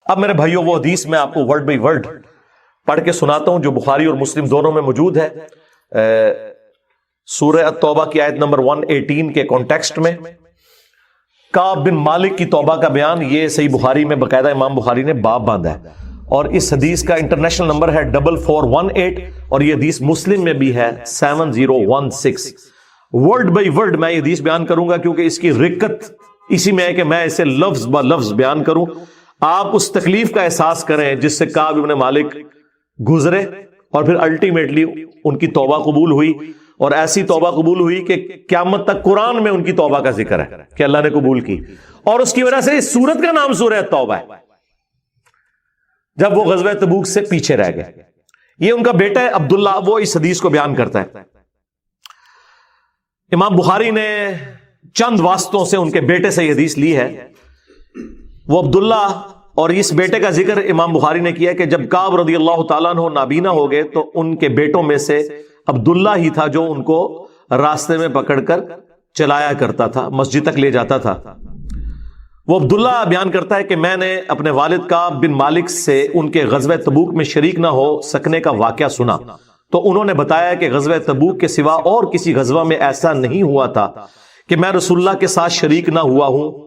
اب میرے بھائیوں وہ حدیث میں آپ کو ورڈ بائی ورڈ پڑھ کے سناتا ہوں جو بخاری اور مسلم دونوں میں موجود ہے. سورہ التوبہ کی آیت نمبر 118 کے کانٹیکسٹ میں کعب بن مالک کی توبہ کا بیان یہ صحیح بخاری میں باقاعدہ امام بخاری نے باب باندھا ہے, اور اس حدیث کا انٹرنیشنل نمبر ہے 4418, اور یہ حدیث مسلم میں بھی ہے 7016. ورڈ بائی ورڈ میں یہ حدیث بیان کروں گا کیونکہ اس کی رکت اسی میں ہے کہ میں اسے لفظ با لفظ بیان کروں, آپ اس تکلیف کا احساس کریں جس سے کعب بن مالک گزرے اور پھر الٹیمیٹلی ان کی توبہ قبول ہوئی, اور ایسی توبہ قبول ہوئی کہ قیامت تک قرآن میں ان کی توبہ کا ذکر ہے کہ اللہ نے قبول کی, اور اس کی وجہ سے اس سورت کا نام سورہ التوبہ ہے جب وہ غزوہ تبوک سے پیچھے رہ گئے. یہ ان کا بیٹا ہے عبداللہ, وہ اس حدیث کو بیان کرتا ہے. امام بخاری نے چند واسطوں سے ان کے بیٹے سے یہ حدیث لی ہے. وہ عبداللہ اور اس بیٹے کا ذکر امام بخاری نے کیا کہ جب کعب رضی اللہ تعالیٰ عنہ نابینا ہو گئے تو ان کے بیٹوں میں سے عبداللہ ہی تھا جو ان کو راستے میں پکڑ کر چلایا کرتا تھا, مسجد تک لے جاتا تھا. وہ عبداللہ بیان کرتا ہے کہ میں نے اپنے والد کعب بن مالک سے ان کے غزوہ تبوک میں شریک نہ ہو سکنے کا واقعہ سنا, تو انہوں نے بتایا کہ غزوہ تبوک کے سوا اور کسی غزوہ میں ایسا نہیں ہوا تھا کہ میں رسول اللہ کے ساتھ شریک نہ ہوا ہوں.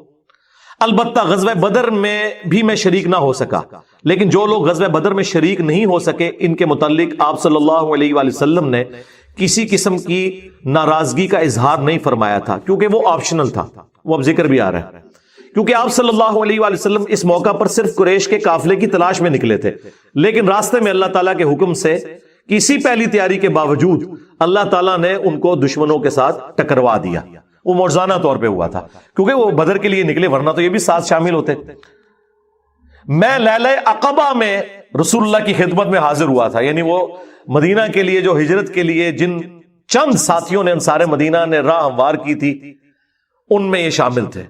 البتہ غزوہ بدر میں بھی میں شریک نہ ہو سکا, لیکن جو لوگ غزوہ بدر میں شریک نہیں ہو سکے ان کے متعلق آپ صلی اللہ علیہ وآلہ وسلم نے کسی قسم کی ناراضگی کا اظہار نہیں فرمایا تھا کیونکہ وہ آپشنل تھا. وہ اب ذکر بھی آ رہا ہے کیونکہ آپ صلی اللہ علیہ وآلہ وسلم اس موقع پر صرف قریش کے قافلے کی تلاش میں نکلے تھے, لیکن راستے میں اللہ تعالیٰ کے حکم سے کسی پہلی تیاری کے باوجود اللہ تعالیٰ نے ان کو دشمنوں کے ساتھ ٹکروا دیا. وہ موزانہ طور پہ ہوا تھا کیونکہ وہ بدر کے لیے نکلے, ورنہ تو یہ بھی ساتھ شامل ہوتے. میں لیلہ عقبہ میں رسول اللہ کی خدمت میں حاضر ہوا تھا, یعنی وہ مدینہ کے لیے جو ہجرت کے لیے جن چند ساتھیوں نے انصار مدینہ نے راہ ہموار کی تھی ان میں یہ شامل تھے,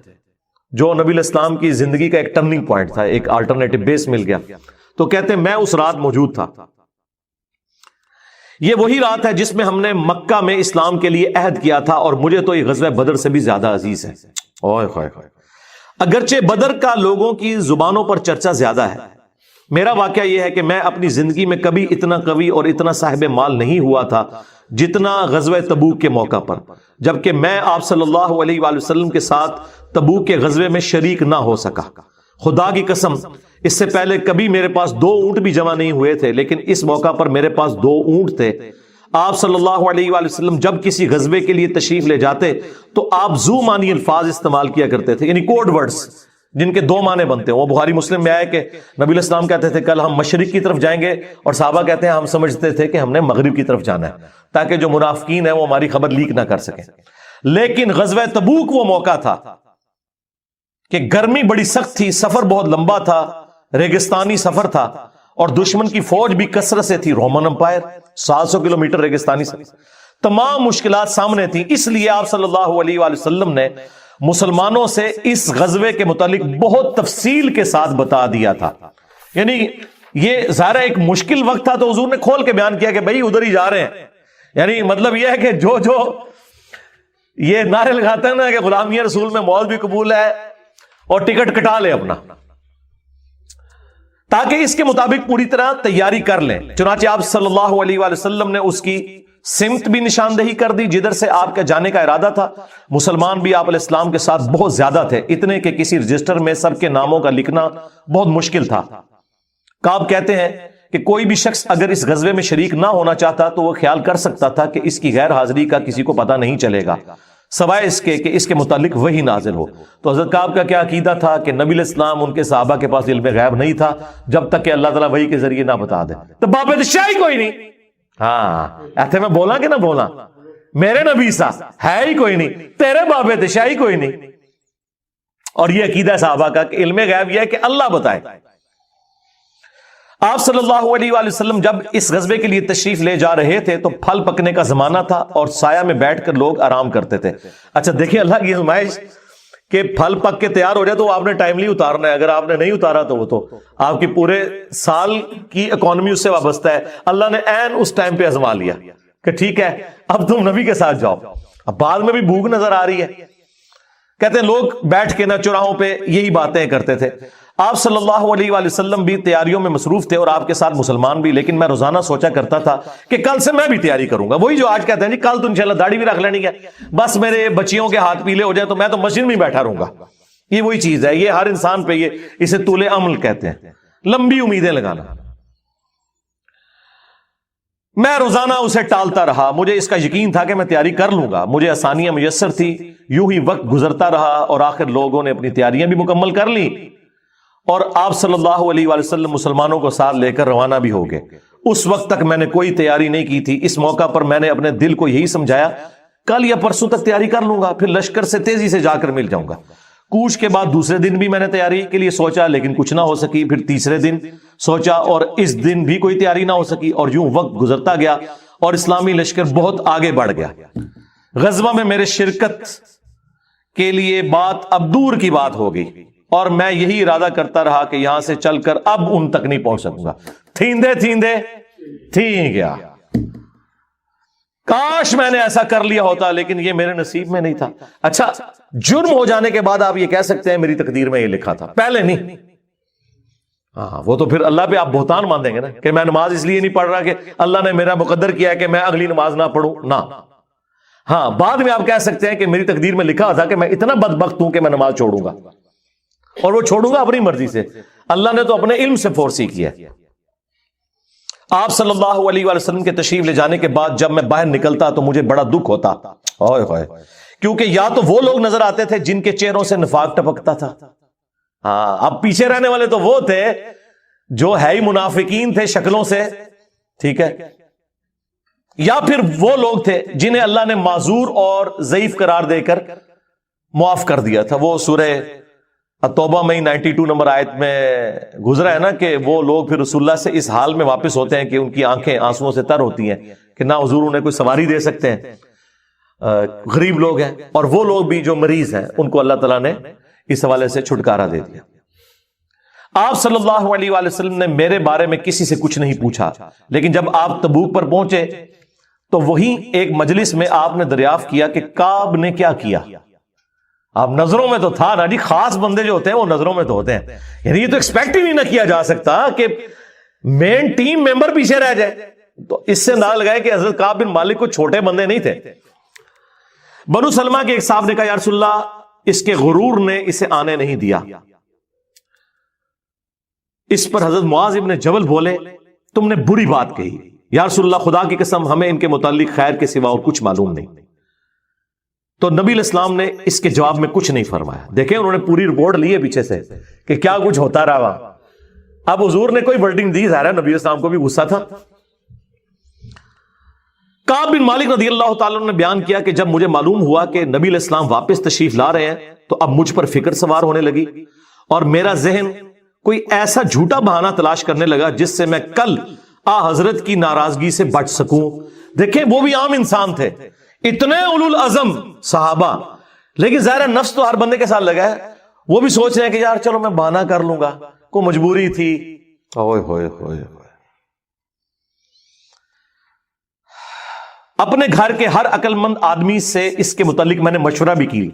جو نبی الاسلام کی زندگی کا ایک ٹرننگ پوائنٹ تھا, ایک آلٹرنیٹو بیس مل گیا. تو کہتے ہیں میں اس رات موجود تھا. یہ وہی رات ہے جس میں ہم نے مکہ میں اسلام کے لیے عہد کیا تھا, اور مجھے تو یہ غزوہ بدر سے بھی زیادہ عزیز ہے. اوئے ہوئے ہوئے. اگرچہ بدر کا لوگوں کی زبانوں پر چرچا زیادہ ہے, میرا واقعہ یہ ہے کہ میں اپنی زندگی میں کبھی اتنا قوی اور اتنا صاحب مال نہیں ہوا تھا جتنا غزوہ تبوک کے موقع پر, جبکہ میں آپ صلی اللہ علیہ وآلہ وسلم کے ساتھ تبوک کے غزوے میں شریک نہ ہو سکا. خدا کی قسم اس سے پہلے کبھی میرے پاس 2 اونٹ بھی جمع نہیں ہوئے تھے, لیکن اس موقع پر میرے پاس 2 اونٹ تھے. آپ صلی اللہ علیہ وآلہ وسلم جب کسی غزوے کے لیے تشریف لے جاتے تو آپ ذو معنی الفاظ استعمال کیا کرتے تھے, یعنی کوڈ ورڈز جن کے 2 معنی بنتے ہیں. وہ بخاری مسلم میں آیا کہ نبی الاسلام کہتے تھے کل ہم مشرق کی طرف جائیں گے, اور صحابہ کہتے ہیں ہم سمجھتے تھے کہ ہم نے مغرب کی طرف جانا ہے تاکہ جو منافقین ہیں وہ ہماری خبر لیک نہ کر سکیں. لیکن غزوہ تبوک وہ موقع تھا کہ گرمی بڑی سخت تھی, سفر بہت لمبا تھا, ریگستانی سفر تھا, اور دشمن کی فوج بھی کثرت سے تھی. رومن امپائر 700 کلومیٹر ریگستانی سفر, تمام مشکلات سامنے تھیں. اس لیے آپ صلی اللہ علیہ وآلہ وسلم نے مسلمانوں سے اس غزوے کے متعلق بہت تفصیل کے ساتھ بتا دیا تھا. یعنی یہ ظاہر ایک مشکل وقت تھا تو حضور نے کھول کے بیان کیا کہ بھائی ادھر ہی جا رہے ہیں. یعنی مطلب یہ ہے کہ جو یہ نعرے لگاتے ہیں نا کہ غلامی رسول میں موت بھی قبول ہے اور ٹکٹ کٹا لے اپنا, تاکہ اس کے مطابق پوری طرح تیاری کر لیں. چنانچہ آپ صلی اللہ علیہ وآلہ وسلم نے اس کی سمت بھی نشاندہی کر دی جدھر سے آپ کا جانے کا ارادہ تھا. مسلمان بھی آپ علیہ السلام کے ساتھ بہت زیادہ تھے, اتنے کہ کسی رجسٹر میں سب کے ناموں کا لکھنا بہت مشکل تھا. کعب کہتے ہیں کہ کوئی بھی شخص اگر اس غزوے میں شریک نہ ہونا چاہتا تو وہ خیال کر سکتا تھا کہ اس کی غیر حاضری کا کسی کو پتہ نہیں چلے گا سوائے اس کے کہ اس کے متعلق وہی نازل ہو. تو حضرت کعب کا کیا عقیدہ تھا کہ نبی علیہ السلام ان کے صحابہ کے پاس علم غیب نہیں تھا جب تک کہ اللہ تعالیٰ وحی کے ذریعے نہ بتا دے. تو باب شاہی کوئی نہیں, ہاں ایسے میں بولا کہ نہ بولا, میرے نبی سا ہے ہی کوئی نہیں, تیرے باب شاہی کوئی نہیں. اور یہ عقیدہ صحابہ کا کہ علم غیب یہ ہے کہ اللہ بتائے. آپ صلی اللہ علیہ وآلہ وسلم جب اس غزوے کے لیے تشریف لے جا رہے تھے تو پھل پکنے کا زمانہ تھا اور سایہ میں بیٹھ کر لوگ آرام کرتے تھے. اچھا دیکھیں اللہ کی آزمائش کہ پھل پک کے تیار ہو جائے تو آپ نے ٹائملی اتارنا ہے, اگر آپ نے نہیں اتارا تو وہ تو آپ کی پورے سال کی اکانومی اس سے وابستہ ہے. اللہ نے عین اس ٹائم پہ آزما لیا کہ ٹھیک ہے اب تم نبی کے ساتھ جاؤ. اب بعد میں بھی بھوک نظر آ رہی ہے. کہتے ہیں لوگ بیٹھ کے نہ چوراہوں پہ یہی باتیں کرتے تھے. آپ صلی اللہ علیہ وآلہ وسلم بھی تیاریوں میں مصروف تھے اور آپ کے ساتھ مسلمان بھی، لیکن میں روزانہ سوچا کرتا تھا کہ کل سے میں بھی تیاری کروں گا. وہی جو آج کہتے ہیں جی کل تو انشاءاللہ داڑھی بھی رکھ لینی ہے، بس میرے بچیوں کے ہاتھ پیلے ہو جائے تو میں تو مسجد میں بیٹھا رہوں گا. یہ وہی چیز ہے، یہ ہر انسان پہ اسے طول عمل کہتے ہیں، لمبی امیدیں لگانا. میں روزانہ اسے ٹالتا رہا. مجھے اس کا یقین تھا کہ میں تیاری کر لوں گا، مجھے آسانیاں میسر تھی. یوں ہی وقت گزرتا رہا اور آخر لوگوں نے اپنی تیاریاں بھی مکمل کر لی اور آپ صلی اللہ علیہ وآلہ وسلم مسلمانوں کو ساتھ لے کر روانہ بھی ہو گئے. اس وقت تک میں نے کوئی تیاری نہیں کی تھی. اس موقع پر میں نے اپنے دل کو یہی سمجھایا کل یا پرسوں تک تیاری کر لوں گا، پھر لشکر سے تیزی سے جا کر مل جاؤں گا. کوچ کے بعد دوسرے دن بھی میں نے تیاری کے لیے سوچا لیکن کچھ نہ ہو سکی. پھر تیسرے دن سوچا اور اس دن بھی کوئی تیاری نہ ہو سکی. اور یوں وقت گزرتا گیا اور اسلامی لشکر بہت آگے بڑھ گیا. غزوہ میں میرے شرکت کے لیے بات اب دور کی بات ہو گئی اور میں یہی ارادہ کرتا رہا کہ یہاں سے چل کر اب ان تک نہیں پہنچ سکوں گا. تھیندے تھیندے تھی گیا. کاش میں نے ایسا کر لیا ہوتا، لیکن یہ میرے نصیب میں نہیں تھا. اچھا، جرم ہو جانے کے بعد آپ یہ کہہ سکتے ہیں میری تقدیر میں یہ لکھا تھا، پہلے نہیں. ہاں، وہ تو پھر اللہ پہ آپ بہتان مان دیں گے نا کہ میں نماز اس لیے نہیں پڑھ رہا کہ اللہ نے میرا مقدر کیا ہے کہ میں اگلی نماز نہ پڑھوں نہ. ہاں، بعد میں آپ کہہ سکتے ہیں کہ میری تقدیر میں لکھا تھا کہ میں اتنا بدبخت ہوں کہ میں نماز چھوڑوں گا، اور وہ چھوڑوں گا اپنی مرضی سے. اللہ نے تو اپنے علم سے فورسی کیا ہے. آپ صلی اللہ علیہ وآلہ وسلم کے تشریف لے جانے کے بعد جب میں باہر نکلتا تو مجھے بڑا دکھ ہوتا، کیونکہ یا تو وہ لوگ نظر آتے تھے جن کے چہروں سے نفاق ٹپکتا تھا. ہاں، اب پیچھے رہنے والے تو وہ تھے جو ہے ہی منافقین تھے شکلوں سے، ٹھیک ہے، یا پھر وہ لوگ تھے جنہیں اللہ نے معذور اور ضعیف قرار دے کر معاف کر دیا تھا. وہ سورہ توبہ میں 92 نمبر آیت میں گزرا ہے نا کہ وہ لوگ پھر رسول اللہ سے اس حال میں واپس ہوتے ہیں کہ ان کی آنکھیں آنسوؤں سے تر ہوتی ہیں کہ نہ حضور انہیں کوئی سواری دے سکتے ہیں، غریب لوگ ہیں. اور وہ لوگ بھی جو مریض ہیں ان کو اللہ تعالیٰ نے اس حوالے سے چھٹکارا دے دیا. آپ صلی اللہ علیہ وآلہ وسلم نے میرے بارے میں کسی سے کچھ نہیں پوچھا، لیکن جب آپ تبوک پر پہنچے تو وہی ایک مجلس میں آپ نے دریافت کیا کہ کعب نے کیا کیا. آپ نظروں میں تو تھا نا جی، خاص بندے جو ہوتے ہیں وہ نظروں میں تو ہوتے ہیں. یعنی یہ تو ایکسپیکٹ ہی نہیں نہ کیا جا سکتا کہ مین ٹیم ممبر پیچھے رہ جائے. تو اس سے اندازہ لگائے کہ حضرت کعب بن مالک کو چھوٹے بندے نہیں تھے. بنو سلمہ کے ایک صاحب نے کہا یا رسول اللہ اس کے غرور نے اسے آنے نہیں دیا. اس پر حضرت معاذ ابن جبل بولے تم نے بری بات کہی. یا رسول اللہ خدا کی قسم ہمیں ان کے متعلق خیر کے سوا اور کچھ معلوم نہیں. تو نبی علیہ السلام نے اس کے جواب میں کچھ نہیں فرمایا. دیکھیں انہوں نے پوری رپورٹ لی ہے پیچھے سے کہ کیا کچھ ہوتا رہا وہاں. اب حضور نے کوئی ورڈنگ دی، ظاہر ہے نبی علیہ السلام کو بھی غصہ تھا. کعب بن مالک رضی اللہ تعالیٰ عنہ نے بیان کیا کہ جب مجھے معلوم ہوا کہ نبی علیہ السلام واپس تشریف لا رہے ہیں تو اب مجھ پر فکر سوار ہونے لگی اور میرا ذہن کوئی ایسا جھوٹا بہانہ تلاش کرنے لگا جس سے میں کل حضرت کی ناراضگی سے بچ سکوں. دیکھیں وہ بھی عام انسان تھے، اتنے اولو العزم صحابہ، لیکن ظاہر نفس تو ہر بندے کے ساتھ لگا ہے. وہ بھی سوچ رہے ہیں کہ یار چلو میں بہانہ کر لوں گا، کوئی مجبوری تھی. اوئے ہوئے ہوئے ہوئے. اپنے گھر کے ہر عقل مند آدمی سے اس کے متعلق میں نے مشورہ بھی کی،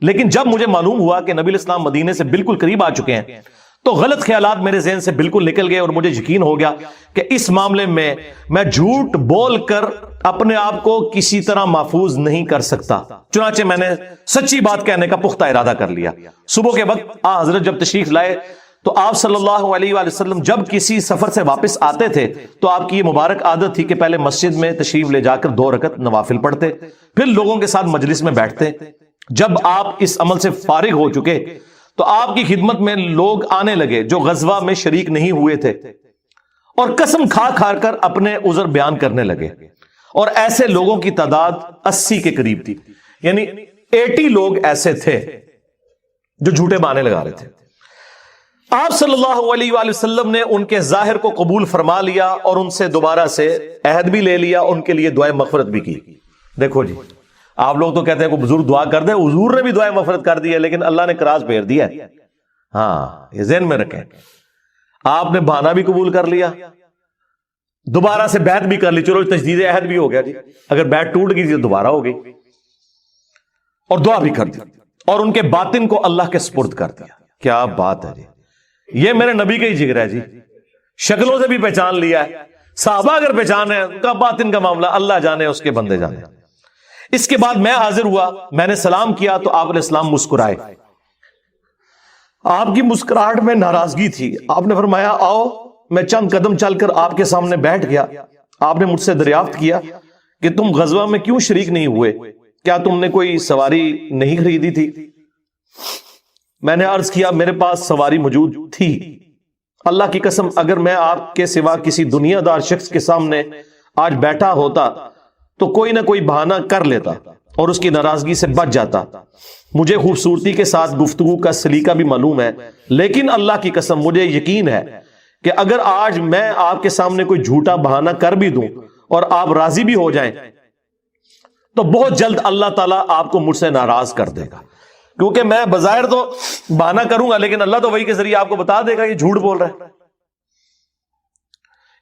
لیکن جب مجھے معلوم ہوا کہ نبی علیہ السلام مدینے سے بالکل قریب آ چکے ہیں تو غلط خیالات میرے ذہن سے بالکل نکل گئے اور مجھے یقین ہو گیا کہ اس معاملے میں جھوٹ بول کر اپنے آپ کو کسی طرح محفوظ نہیں کر سکتا. چنانچہ میں نے سچی بات کہنے کا پختہ ارادہ کر لیا. صبح کے وقت حضرت جب تشریف لائے تو آپ صلی اللہ علیہ وآلہ وسلم جب کسی سفر سے واپس آتے تھے تو آپ کی یہ مبارک عادت تھی کہ پہلے مسجد میں تشریف لے جا کر 2 رکعت نوافل پڑھتے، پھر لوگوں کے ساتھ مجلس میں بیٹھتے. جب آپ اس عمل سے فارغ ہو چکے تو آپ کی خدمت میں لوگ آنے لگے جو غزوہ میں شریک نہیں ہوئے تھے اور قسم کھا کھا کر اپنے عذر بیان کرنے لگے. اور ایسے لوگوں کی تعداد 80 کے قریب تھی، یعنی 80 لوگ ایسے تھے جو جھوٹے بہانے لگا رہے تھے. آپ صلی اللہ علیہ وآلہ وسلم نے ان کے ظاہر کو قبول فرما لیا اور ان سے دوبارہ سے عہد بھی لے لیا، ان کے لیے دعائیں مغفرت بھی کی. دیکھو جی، آپ لوگ تو کہتے ہیں کوئی بزرگ دعا کر دے، حضور نے بھی دعائیں مغفرت کر دی ہے، لیکن اللہ نے کراس پھیر دیا ہے. ہاں، یہ ذہن میں رکھیں. آپ نے بہانہ بھی قبول کر لیا، دوبارہ سے بیعت بھی کر لی، چلو تجدید عہد بھی ہو گیا جی. اگر بیعت ٹوٹ گئی تو دوبارہ ہو گئی، اور دعا بھی کر دی اور ان کے باطن کو اللہ کے سپرد کر دیا. کیا بات ہے جی. یہ میرے نبی کا ہی جگر ہے جی، شکلوں سے بھی پہچان لیا ہے، صحابہ اگر پہچان ہے، ان کا باطن کا معاملہ اللہ جانے، اس کے بندے جانے۔ اس کے بعد میں حاضر ہوا، میں نے سلام کیا تو آپ علیہ السلام مسکرائے، آپ کی مسکراہٹ میں ناراضگی تھی۔ آپ نے فرمایا آؤ، میں چند قدم چل کر آپ کے سامنے بیٹھ گیا۔ آپ نے مجھ سے دریافت کیا کہ تم غزوہ میں کیوں شریک نہیں ہوئے، کیا تم نے کوئی سواری نہیں خریدی تھی؟ میں نے عرض کیا میرے پاس سواری موجود تھی، اللہ کی قسم اگر میں آپ کے سوا کسی دنیا دار شخص کے سامنے آج بیٹھا ہوتا تو کوئی نہ کوئی بہانہ کر لیتا اور اس کی ناراضگی سے بچ جاتا۔ مجھے خوبصورتی کے ساتھ گفتگو کا سلیقہ بھی معلوم ہے، لیکن اللہ کی قسم مجھے یقین ہے کہ اگر آج میں آپ کے سامنے کوئی جھوٹا بہانہ کر بھی دوں اور آپ راضی بھی ہو جائیں تو بہت جلد اللہ تعالیٰ آپ کو مجھ سے ناراض کر دے گا، کیونکہ میں بظاہر تو بہانہ کروں گا لیکن اللہ تو وحی کے ذریعے آپ کو بتا دے گا یہ جھوٹ بول رہا ہے۔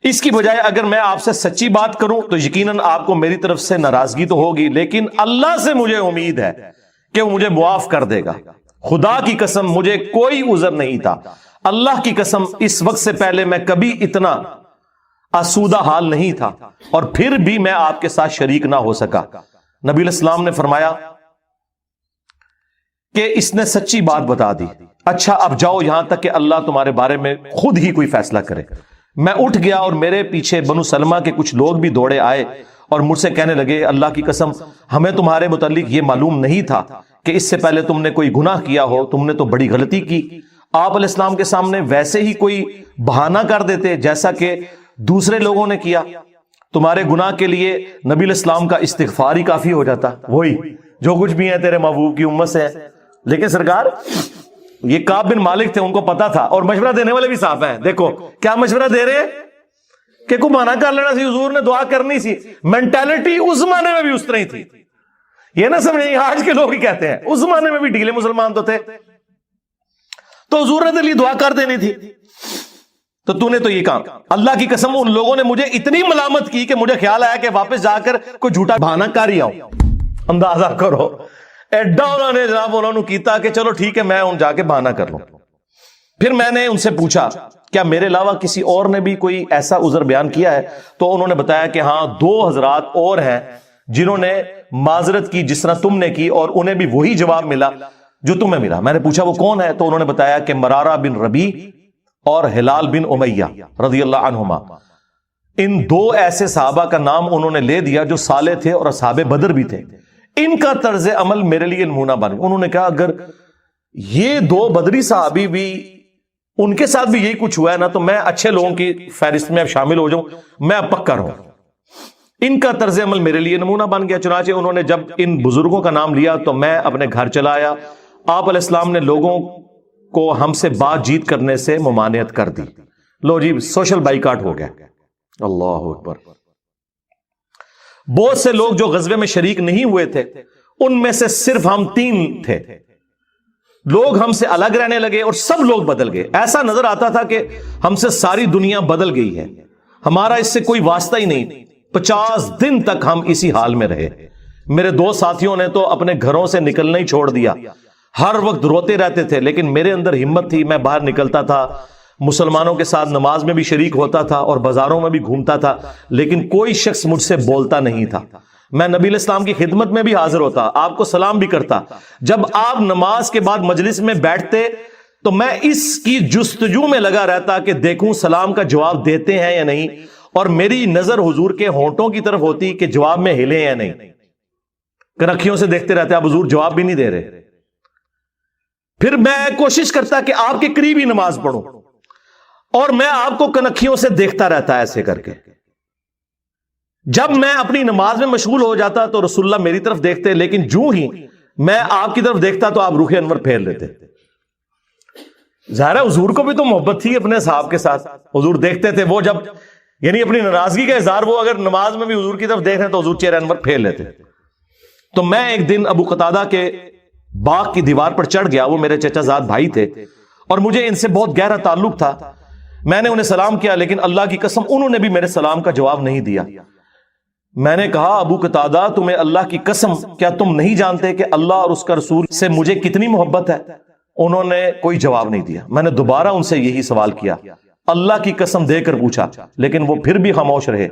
اس کی بجائے اگر میں آپ سے سچی بات کروں تو یقیناً آپ کو میری طرف سے ناراضگی تو ہوگی، لیکن اللہ سے مجھے امید ہے کہ وہ مجھے معاف کر دے گا۔ خدا کی قسم مجھے کوئی عذر نہیں تھا، اللہ کی قسم اس وقت سے پہلے میں کبھی اتنا آسودہ حال نہیں تھا، اور پھر بھی میں آپ کے ساتھ شریک نہ ہو سکا۔ نبی علیہ السلام نے فرمایا کہ اس نے سچی بات بتا دی، اچھا اب جاؤ یہاں تک کہ اللہ تمہارے بارے میں خود ہی کوئی فیصلہ کرے۔ میں اٹھ گیا اور میرے پیچھے بنو سلمہ کے کچھ لوگ بھی دوڑے آئے اور مجھ سے کہنے لگے اللہ کی قسم ہمیں تمہارے متعلق یہ معلوم نہیں تھا کہ اس سے پہلے تم نے کوئی گناہ کیا ہو، تم نے تو بڑی غلطی کی۔ آپ علیہ السلام کے سامنے ویسے ہی کوئی بہانہ کر دیتے جیسا کہ دوسرے لوگوں نے کیا، تمہارے گناہ کے لیے نبی علیہ السلام کا استغفار ہی کافی ہو جاتا، وہی جو کچھ بھی ہے تیرے محبوب کی امت سے ہے۔ لیکن سرکار یہ کعب بن مالک تھے، ان کو پتا تھا، اور مشورہ دینے والے بھی صاحب ہیں، دیکھو کیا مشورہ دے رہے ہیں کہ کو مانا کر لینا سی، حضور نے دعا کرنی سی۔ مینٹالٹی اس زمانے میں بھی اس طرح ہی تھی، یہ نہ سمجھیں آج کے لوگ ہی کہتے ہیں، اس زمانے میں بھی ڈھیلے مسلمان تو تھے، تو حضور نے تیرے لیے دعا کر دینی تھی، تو نے تو یہ کام۔ اللہ کی قسم ان لوگوں نے مجھے اتنی ملامت کی کہ مجھے خیال آیا کہ واپس جا کر کوئی جھوٹا بہانہ کر ہی آؤں۔ اندازہ کرو ایڈا انہوں نے جناب انہوں نے کیتا کہ چلو ٹھیک ہے میں جا کے بہانہ کر لوں۔ پھر میں نے ان سے پوچھا کیا میرے علاوہ کسی اور نے بھی کوئی ایسا عذر بیان کیا ہے؟ تو انہوں نے بتایا کہ ہاں 2 حضرات اور ہیں جنہوں نے معذرت کی جس طرح تم نے کی، اور انہیں بھی وہی جواب ملا جو تمہیں ملا۔ میں نے پوچھا وہ کون ہے؟ تو انہوں نے بتایا کہ مرارہ بن ربیع اور ہلال بن امیہ رضی اللہ عنہما، ان 2 ایسے صحابہ کا نام انہوں نے لے دیا جو صالح تھے اور اصحاب بدر بھی تھے، ان کا طرز عمل میرے لیے نمونہ بن گیا۔ انہوں نے کہا اگر یہ 2 بدری صحابی بھی ان کے ساتھ بھی یہی کچھ ہوا ہے نا تو میں اچھے لوگوں کی فہرست میں اب شامل ہو جاؤں، میں اب پکا رہوں۔ ان کا طرز عمل میرے لیے نمونہ بن گیا۔ چنانچہ انہوں نے جب ان بزرگوں کا نام لیا تو میں اپنے گھر چلا آیا۔ آپ علیہ السلام نے لوگوں کو ہم سے بات چیت کرنے سے ممانعت کر دی۔ لو جی سوشل بائیکاٹ ہو گیا۔ اللہ اکبر۔ بہت سے لوگ جو غزوے میں شریک نہیں ہوئے تھے ان میں سے صرف ہم 3 تھے، لوگ ہم سے الگ رہنے لگے اور سب لوگ بدل گئے۔ ایسا نظر آتا تھا کہ ہم سے ساری دنیا بدل گئی ہے، ہمارا اس سے کوئی واسطہ ہی نہیں۔ 50 دن تک ہم اسی حال میں رہے۔ میرے 2 ساتھیوں نے تو اپنے گھروں سے نکلنا ہی چھوڑ دیا، ہر وقت روتے رہتے تھے، لیکن میرے اندر ہمت تھی، میں باہر نکلتا تھا، مسلمانوں کے ساتھ نماز میں بھی شریک ہوتا تھا اور بازاروں میں بھی گھومتا تھا، لیکن کوئی شخص مجھ سے بولتا نہیں تھا۔ میں نبی علیہ السلام کی خدمت میں بھی حاضر ہوتا، آپ کو سلام بھی کرتا۔ جب آپ نماز کے بعد مجلس میں بیٹھتے تو میں اس کی جستجو میں لگا رہتا کہ دیکھوں سلام کا جواب دیتے ہیں یا نہیں، اور میری نظر حضور کے ہونٹوں کی طرف ہوتی کہ جواب میں ہلے یا نہیں۔ کنکھیوں سے دیکھتے رہتے آپ حضور جواب بھی نہیں دے رہے۔ پھر میں کوشش کرتا کہ آپ کے قریب ہی نماز پڑھوں، اور میں آپ کو کنکھیوں سے دیکھتا رہتا ایسے کر کے۔ جب میں اپنی نماز میں مشغول ہو جاتا تو رسول اللہ میری طرف دیکھتے، لیکن جو ہی میں آپ کی طرف دیکھتا تو آپ رخ انور پھیر لیتے۔ ظاہر ہے حضور کو بھی تو محبت تھی اپنے صحابہ کے ساتھ، حضور دیکھتے تھے، وہ جب یعنی اپنی ناراضگی کا اظہار وہ اگر نماز میں بھی حضور کی طرف دیکھ رہے ہیں تو حضور چہرہ انور پھیر لیتے۔ تو میں ایک دن ابو قتادہ کے باغ کی دیوار پر چڑھ گیا، وہ میرے چچا زاد بھائی تھے اور مجھے ان سے بہت گہرا تعلق تھا۔ میں نے انہیں سلام کیا، لیکن اللہ کی قسم انہوں نے بھی میرے سلام کا جواب نہیں دیا۔ میں نے کہا ابو قتادہ تمہیں اللہ کی قسم کیا تم نہیں جانتے کہ اللہ اور اس کا رسول سے مجھے کتنی محبت ہے؟ انہوں نے کوئی جواب نہیں دیا. میں نے دوبارہ ان سے یہی سوال کیا, اللہ کی قسم دے کر پوچھا, لیکن وہ پھر بھی خاموش رہے.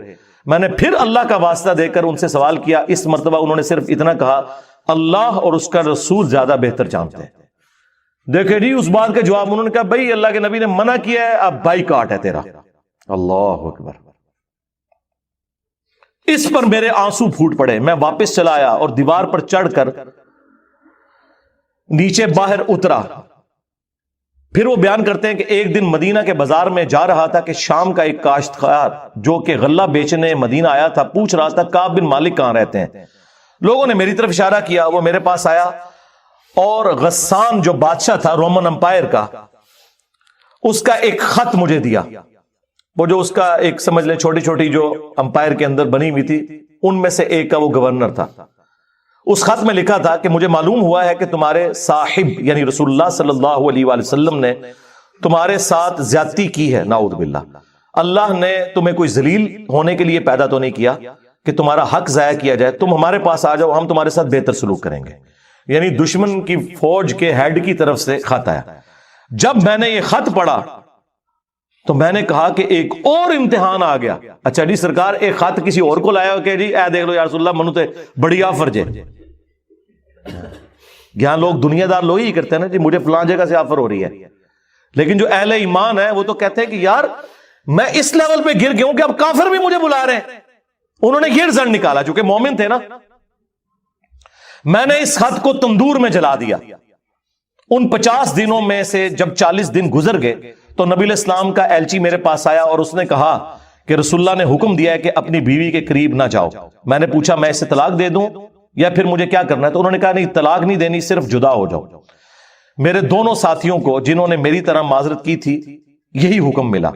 میں نے پھر اللہ کا واسطہ دے کر ان سے سوال کیا. اس مرتبہ انہوں نے صرف اتنا کہا, اللہ اور اس کا رسول زیادہ بہتر جانتے ہیں. دیکھیں جی اس بات کا جواب انہوں نے کہا, بھائی اللہ کے نبی نے منع کیا ہے, اب بائیکاٹ ہے تیرا. اللہ اکبر. اس پر میرے آنسو پھوٹ پڑے. میں واپس چلا آیا اور دیوار پر چڑھ کر نیچے باہر اترا. پھر وہ بیان کرتے ہیں کہ ایک دن مدینہ کے بازار میں جا رہا تھا کہ شام کا ایک کاشتکار جو کہ غلہ بیچنے مدینہ آیا تھا پوچھ رہا تھا کعب بن مالک کہاں رہتے ہیں. لوگوں نے میری طرف اشارہ کیا, وہ میرے پاس آیا اور غسان جو بادشاہ تھا رومن امپائر کا, اس کا ایک خط مجھے دیا. وہ جو اس کا ایک سمجھ لیں چھوٹی چھوٹی جو امپائر کے اندر بنی ہوئی تھی, ان میں سے ایک کا وہ گورنر تھا. اس خط میں لکھا تھا کہ مجھے معلوم ہوا ہے کہ تمہارے صاحب یعنی رسول اللہ صلی اللہ علیہ وآلہ وسلم نے تمہارے ساتھ زیادتی کی ہے, نعوذ باللہ. اللہ نے تمہیں کوئی ذلیل ہونے کے لیے پیدا تو نہیں کیا کہ تمہارا حق ضائع کیا جائے. تم ہمارے پاس آ جاؤ, ہم تمہارے ساتھ بہتر سلوک کریں گے. یعنی دشمن کی فوج کے ہیڈ کی طرف سے خط آیا. جب میں نے یہ خط پڑھا تو میں نے کہا کہ ایک اور امتحان آ گیا. اچھا جی سرکار, ایک خط کسی اور کو لایا کہ جی اے دیکھ لو یا رسول اللہ منو تے بڑی آفر جے. یہاں لوگ دنیا دار لوگ ہی کرتے ہیں نا جی, مجھے فلاں جگہ سے آفر ہو رہی ہے. لیکن جو اہل ایمان ہے وہ تو کہتے ہیں کہ یار میں اس لیول پہ گر گیا ہوں کہ اب کافر بھی مجھے بلا رہے ہیں. انہوں نے یہ رزلٹ نکالا, چونکہ مومن تھے نا. میں نے اس خط کو تندور میں جلا دیا. ان 50 دنوں میں سے جب 40 دن گزر گئے تو نبی علیہ السلام کا ایلچی میرے پاس آیا اور اس نے کہا کہ رسول اللہ نے حکم دیا ہے کہ اپنی بیوی کے قریب نہ جاؤ. میں نے پوچھا میں اسے طلاق دے دوں یا پھر مجھے کیا کرنا ہے؟ تو انہوں نے کہا نہیں, طلاق نہیں دینی, صرف جدا ہو جاؤ. میرے دونوں ساتھیوں کو جنہوں نے میری طرح معذرت کی تھی یہی حکم ملا.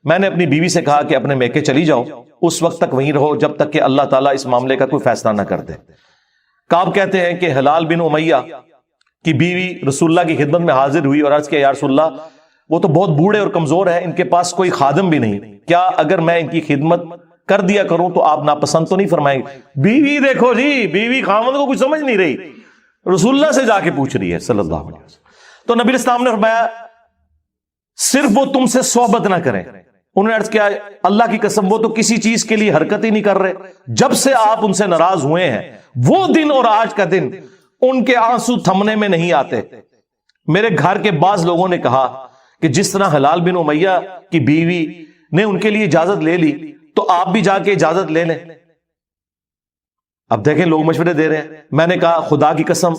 میں نے اپنی بیوی سے کہا کہ اپنے میکے چلی جاؤ, اس وقت تک وہیں رہو جب تک کہ اللہ تعالیٰ اس معاملے کا کوئی فیصلہ نہ کر دے. کعب کہتے ہیں کہ ہلال بن امیہ کی بیوی رسول اللہ کی خدمت میں حاضر ہوئی اور عرض کیا یا رسول اللہ وہ تو بہت بوڑھے اور کمزور ہیں, ان کے پاس کوئی خادم بھی نہیں, کیا اگر میں ان کی خدمت کر دیا کروں تو آپ ناپسند تو نہیں فرمائیں گے؟ بیوی دیکھو جی, بیوی خامد کو کچھ سمجھ نہیں رہی, رسول اللہ سے جا کے پوچھ رہی ہے صلی اللہ علیہ وسلم. تو نبی اسلام نے فرمایا صرف وہ تم سے صحبت نہ کریں. انہوں نے عرض کیا اللہ کی قسم وہ تو کسی چیز کے لیے حرکت ہی نہیں کر رہے. جب سے آپ ان سے ناراض ہوئے ہیں وہ دن اور آج کا دن ان کے آنسو تھمنے میں نہیں آتے. میرے گھر کے بعض لوگوں نے کہا کہ جس طرح ہلال بن امیہ کی بیوی نے ان کے لیے اجازت لے لی تو آپ بھی جا کے اجازت لے لیں. اب دیکھیں لوگ مشورے دے رہے ہیں. میں نے کہا خدا کی قسم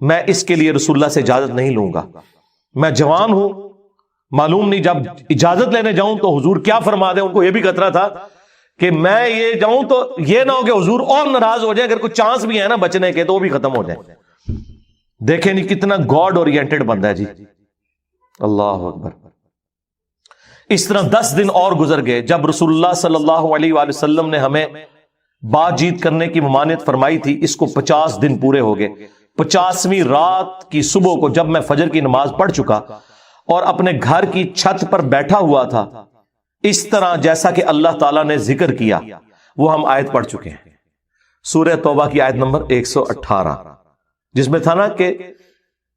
میں اس کے لیے رسول اللہ سے اجازت نہیں لوں گا. میں جوان ہوں, معلوم نہیں جب اجازت لینے جاؤں تو حضور کیا فرما دیں. ان کو یہ بھی خطرہ تھا کہ میں یہ جاؤں تو یہ نہ ہو کہ حضور اور ناراض ہو جائیں, اگر کوئی چانس بھی ہے نا بچنے کے تو وہ بھی ختم ہو جائیں. دیکھیں نہیں کتنا گاڈ اورینٹڈ بندہ ہے جی, اللہ اکبر. اس طرح 10 دن اور گزر گئے. جب رسول اللہ صلی اللہ علیہ وآلہ وسلم نے ہمیں بات چیت کرنے کی ممانعت فرمائی تھی, اس کو 50 دن پورے ہو گئے. 50ویں رات کی صبح کو جب میں فجر کی نماز پڑھ چکا اور اپنے گھر کی چھت پر بیٹھا ہوا تھا, اس طرح جیسا کہ اللہ تعالیٰ نے ذکر کیا وہ ہم آیت پڑھ چکے ہیں, سورہ توبہ کی آیت نمبر 118, جس میں تھا نا کہ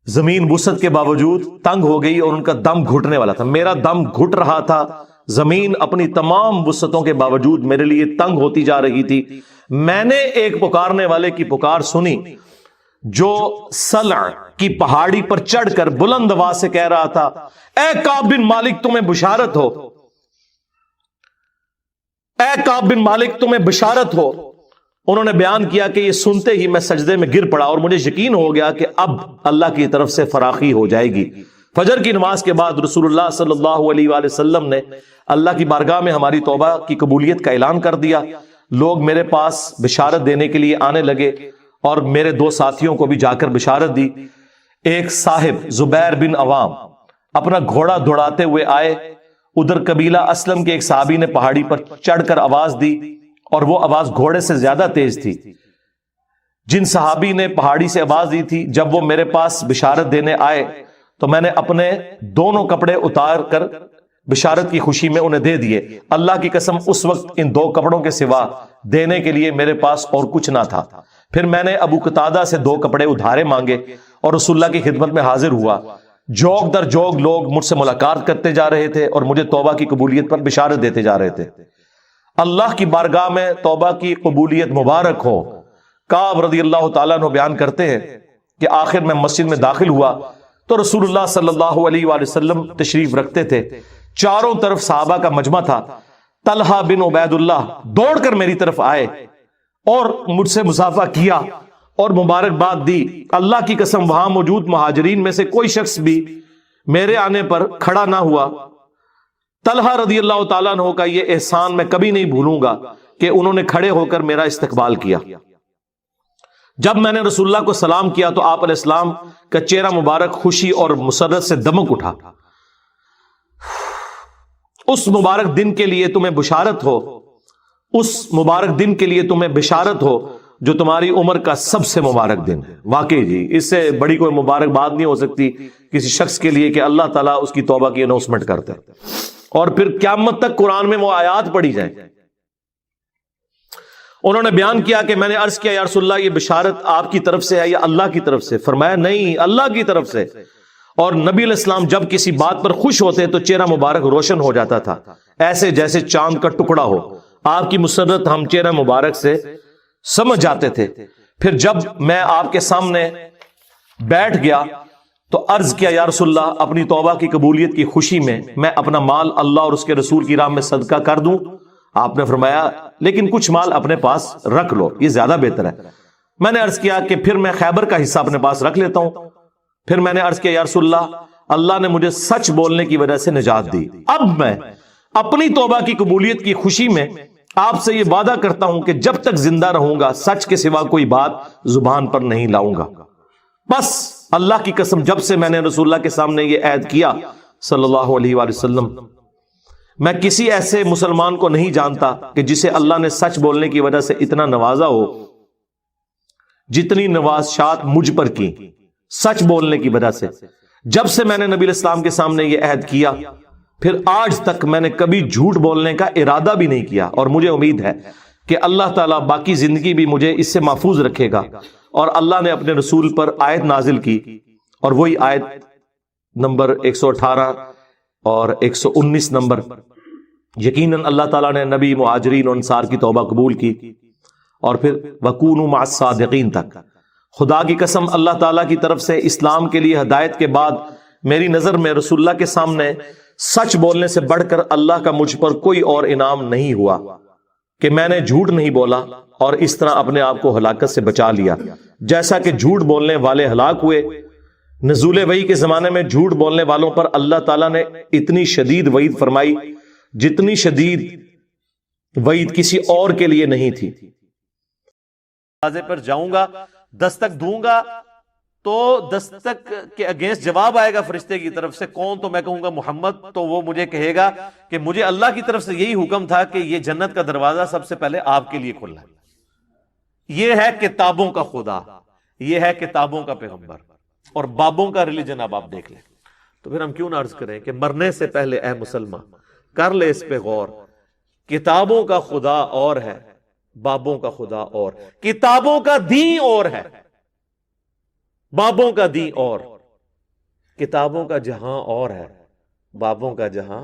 زمین وسعت کے باوجود تنگ ہو گئی اور ان کا دم گھٹنے والا تھا. میرا دم گھٹ رہا تھا, زمین اپنی تمام وسعتوں کے باوجود میرے لیے تنگ ہوتی جا رہی تھی. میں نے ایک پکارنے والے کی پکار سنی جو سلع کی پہاڑی پر چڑھ کر بلند آواز سے کہہ رہا تھا اے کعب بن مالک تمہیں بشارت ہو, اے کعب بن مالک تمہیں بشارت ہو. انہوں نے بیان کیا کہ یہ سنتے ہی میں سجدے میں گر پڑا اور مجھے یقین ہو گیا کہ اب اللہ کی طرف سے فراخی ہو جائے گی. فجر کی نماز کے بعد رسول اللہ صلی اللہ علیہ وآلہ وسلم نے اللہ کی بارگاہ میں ہماری توبہ کی قبولیت کا اعلان کر دیا. لوگ میرے پاس بشارت دینے کے لیے آنے لگے اور میرے 2 ساتھیوں کو بھی جا کر بشارت دی. ایک صاحب زبیر بن عوام اپنا گھوڑا دوڑاتے ہوئے آئے. ادھر قبیلہ اسلم کے ایک صحابی نے پہاڑی پر چڑھ کر آواز دی اور وہ آواز گھوڑے سے زیادہ تیز تھی. جن صحابی نے پہاڑی سے آواز دی تھی جب وہ میرے پاس بشارت دینے آئے تو میں نے اپنے دونوں کپڑے اتار کر بشارت کی خوشی میں انہیں دے دیے. اللہ کی قسم اس وقت ان 2 کپڑوں کے سوا دینے کے لیے میرے پاس اور کچھ نہ تھا. پھر میں نے ابو قتادہ سے 2 کپڑے ادھارے مانگے اور رسول اللہ کی خدمت میں حاضر ہوا. جوگ در جوگ لوگ مجھ سے ملاقات کرتے جا رہے تھے اور مجھے توبہ کی قبولیت پر بشارت دیتے جا رہے تھے۔ اللہ کی بارگاہ میں توبہ کی قبولیت مبارک ہو۔ کعب رضی اللہ تعالیٰ عنہ بیان کرتے ہیں کہ آخر میں مسجد میں داخل ہوا تو رسول اللہ صلی اللہ علیہ وآلہ وسلم تشریف رکھتے تھے، چاروں طرف صحابہ کا مجمع تھا۔ طلحہ بن عبید اللہ دوڑ کر میری طرف آئے اور مجھ سے مصافحہ کیا اور مبارکباد دی۔ اللہ کی قسم وہاں موجود مہاجرین میں سے کوئی شخص بھی میرے آنے پر کھڑا نہ ہوا۔ طلحہ رضی اللہ تعالیٰ عنہ کا یہ احسان میں کبھی نہیں بھولوں گا کہ انہوں نے کھڑے ہو کر میرا استقبال کیا۔ جب میں نے رسول اللہ کو سلام کیا تو آپ علیہ السلام کا چہرہ مبارک خوشی اور مسرت سے دمک اٹھا۔ اس مبارک دن کے لیے تمہیں بشارت ہو، اس مبارک دن کے لیے تمہیں بشارت ہو جو تمہاری عمر کا سب سے مبارک دن ہے۔ واقعی جی اس سے بڑی کوئی مبارک بات نہیں ہو سکتی کسی شخص کے لیے کہ اللہ تعالیٰ اس کی توبہ کی اناؤنسمنٹ کرتے اور پھر قیامت تک قرآن میں وہ آیات پڑھی جائیں۔ انہوں نے بیان کیا کہ میں نے عرض کیا یا رسول اللہ یہ بشارت آپ کی طرف سے ہے یا اللہ کی طرف سے؟ فرمایا نہیں، اللہ کی طرف سے۔ اور نبی علیہ السلام جب کسی بات پر خوش ہوتے تو چہرہ مبارک روشن ہو جاتا تھا، ایسے جیسے چاند کا ٹکڑا ہو۔ آپ کی مسرت ہم چہرہ مبارک سے سمجھ جاتے تھے۔ پھر جب میں آپ کے سامنے بیٹھ گیا تو عرض کیا یا رسول اللہ اپنی توبہ کی قبولیت کی خوشی میں اپنا مال اللہ اور اس کے رسول کی راہ میں صدقہ کر دوں؟ آپ نے فرمایا لیکن کچھ مال اپنے پاس رکھ لو، یہ زیادہ بہتر ہے۔ میں نے عرض کیا کہ پھر میں خیبر کا حصہ اپنے پاس رکھ لیتا ہوں۔ پھر میں نے عرض کیا یا رسول اللہ اللہ نے مجھے سچ بولنے کی وجہ سے نجات دی، اب میں اپنی توبہ کی قبولیت کی خوشی میں آپ سے یہ وعدہ کرتا ہوں کہ جب تک زندہ رہوں گا سچ کے سوا کوئی بات زبان پر نہیں لاؤں گا۔ بس اللہ کی قسم جب سے میں نے رسول اللہ کے سامنے یہ عہد کیا صلی اللہ علیہ وآلہ وسلم، میں کسی ایسے مسلمان کو نہیں جانتا کہ جسے اللہ نے سچ بولنے کی وجہ سے اتنا نوازا ہو جتنی نوازشات مجھ پر کی سچ بولنے کی وجہ سے۔ جب سے میں نے نبی علیہ السلام کے سامنے یہ عہد کیا پھر آج تک میں نے کبھی جھوٹ بولنے کا ارادہ بھی نہیں کیا، اور مجھے امید ہے کہ اللہ تعالیٰ باقی زندگی بھی مجھے اس سے محفوظ رکھے گا۔ اور اللہ نے اپنے رسول پر آیت نازل کی، اور وہی آیت نمبر 118 اور 119 نمبر، یقیناً اللہ تعالیٰ نے نبی مہاجرین و انصار کی توبہ قبول کی، اور پھر وَكُونُوا مَعَ الصَّادِقِينَ تک۔ خدا کی قسم اللہ تعالیٰ کی طرف سے اسلام کے لیے ہدایت کے بعد میری نظر میں رسول اللہ کے سامنے سچ بولنے سے بڑھ کر اللہ کا مجھ پر کوئی اور انعام نہیں ہوا کہ میں نے جھوٹ نہیں بولا اور اس طرح اپنے آپ کو ہلاکت سے بچا لیا، جیسا کہ جھوٹ بولنے والے ہلاک ہوئے۔ نزول وحی کے زمانے میں جھوٹ بولنے والوں پر اللہ تعالیٰ نے اتنی شدید وعید فرمائی جتنی شدید وعید کسی اور کے لیے نہیں تھی۔ دروازے پر جاؤں گا، دستک دوں گا تو دستک کے اگینسٹ جواب آئے گا فرشتے کی طرف سے، کون؟ تو میں کہوں گا محمد، تو وہ مجھے کہے گا کہ مجھے اللہ کی طرف سے یہی حکم تھا کہ یہ جنت کا دروازہ سب سے پہلے آپ کے لیے کھلا ہے۔ یہ ہے کتابوں کا خدا، یہ ہے کتابوں کا پیغمبر، اور بابوں کا ریلیجن اب آپ دیکھ لیں۔ تو پھر ہم کیوں نہ عرض کریں کہ مرنے سے پہلے اے مسلمان کر لے اس پہ غور، کتابوں کا خدا اور ہے، بابوں کا خدا اور، کتابوں کا دین اور ہے، بابوں کا دین اور، کتابوں کا جہاں اور ہے، بابوں کا جہاں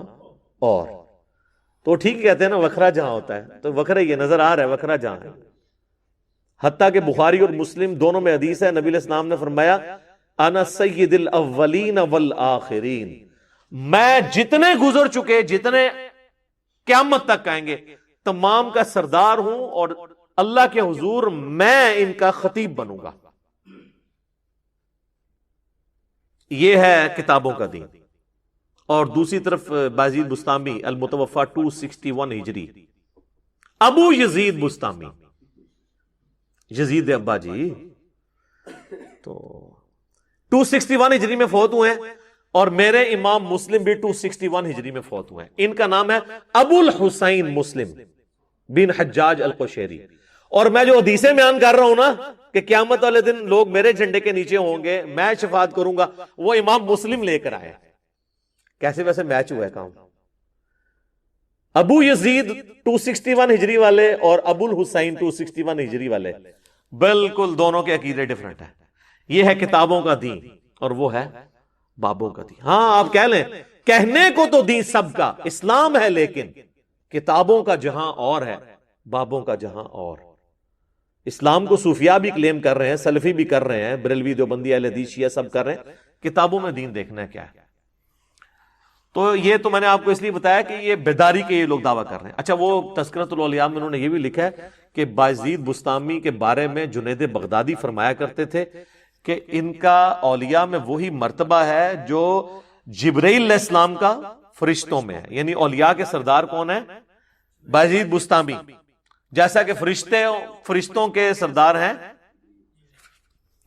اور۔ تو ٹھیک کہتے ہیں نا وکھرا جہاں ہوتا ہے، تو وکھرا یہ نظر آ رہا ہے وکھرا جہاں ہے۔ حتیٰ کہ بخاری اور مسلم دونوں میں حدیث ہے، نبی علیہ السلام نے فرمایا انا سید الاولین والآخرین، میں جتنے گزر چکے جتنے قیامت تک آئیں گے تمام کا سردار ہوں، اور اللہ کے حضور میں ان کا خطیب بنوں گا۔ یہ ہے کتابوں کا دین۔ اور دوسری طرف بازید بستامی المتوفا 261 ہجری، ابو یزید بستامی، یزید ابا جی تو 261 ہجری میں فوت ہوئے ہیں، اور میرے امام مسلم بھی 261 ہجری میں فوت ہوئے ہیں۔ ان کا نام ہے ابو الحسین مسلم بن حجاج القشیری۔ اور میں جو حدیثیں بیان کر رہا ہوں نا کہ قیامت والے دن لوگ میرے جھنڈے کے نیچے ہوں گے، میں شفاعت کروں گا، وہ امام مسلم لے کر آئے۔ کیسے ویسے میچ ہوا ہے کام۔ ابو یزید 261 ہجری والے اور ابو الحسین 261 ہجری والے، بالکل دونوں کے عقیدے ڈیفرنٹ ہیں۔ یہ ہے کتابوں کا دین اور وہ ہے بابوں کا دین. ہاں آپ کہہ لیں کہنے کو تو دین سب کا اسلام ہے، لیکن کتابوں کا جہاں اور ہے، بابوں کا جہاں اور. اسلام کو صوفیاء بھی کلیم کر رہے ہیں، سلفی بھی کر رہے ہیں، بریلوی دیوبندی اہل حدیث شیعہ سب کر رہے ہیں. کتابوں میں دین دیکھنا ہے کیا ہے. تو یہ تو میں نے آپ کو اس لیے بتایا کہ یہ بیداری کے یہ لوگ دعویٰ کر رہے ہیں. اچھا، وہ تذکرۃ الاولیاء میں انہوں نے یہ بھی لکھا ہے کہ بایزید بستامی کے بارے میں جنید بغدادی فرمایا کرتے تھے کہ ان کا اولیاء میں وہی مرتبہ ہے جو جبرائیل علیہ السلام کا فرشتوں میں ہے. یعنی اولیاء کے سردار کون ہے؟ بایزید بستامی. جیسا کہ فرشتوں کے سردار ہیں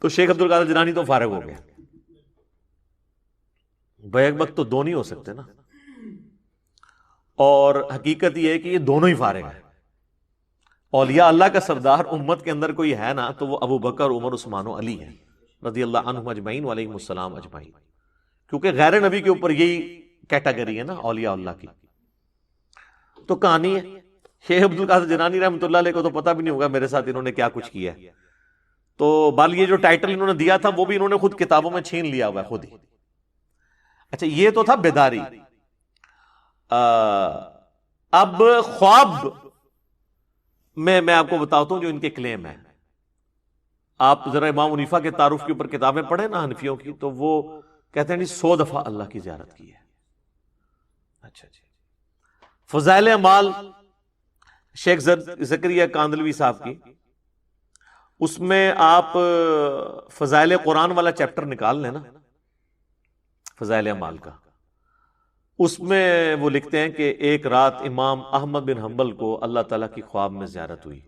تو شیخ عبد القادر جیلانی تو فارغ ہو گئے. بیک وقت تو دو نہیں ہو سکتے نا. اور حقیقت یہ ہے کہ یہ دونوں ہی فارغ ہیں. اولیاء اللہ کا سردار امت کے اندر کوئی ہے نا تو وہ ابو بکر، عمر، عثمان و علی ہیں رضی اللہ عنہم اجمعین وعلیہم السلام اجمعین. کیونکہ غیر نبی کے اوپر یہی کیٹیگری ہے نا اولیاء اللہ کی. تو کہانی ہے. شیخ عبد القادر جیلانی رحمۃ اللہ علیہ کو تو پتہ بھی نہیں ہوگا میرے ساتھ انہوں نے کیا کچھ کیا ہے. تو بال یہ جو ٹائٹل انہوں نے دیا تھا وہ بھی انہوں نے خود کتابوں میں چھین لیا ہوا ہے خود ہی. اچھا، یہ تو تھا بیداری. اب خواب میں آپ کو بتاتا ہوں جو ان کے کلیم ہے. آپ ذرا امام حنیفہ کے تعارف کے اوپر کتابیں پڑھیں نا حنفیوں کی، تو وہ کہتے ہیں 100 دفعہ اللہ کی زیارت کی ہے. اچھا جی. فضائل اعمال شیخ زکریا کاندلوی صاحب کی، اس میں آپ فضائل قرآن والا چیپٹر نکال لیں نا فضائل اعمال کا. اس میں وہ لکھتے ہیں کہ ایک رات امام احمد بن حنبل کو اللہ تعالیٰ کی خواب میں زیارت ہوئی.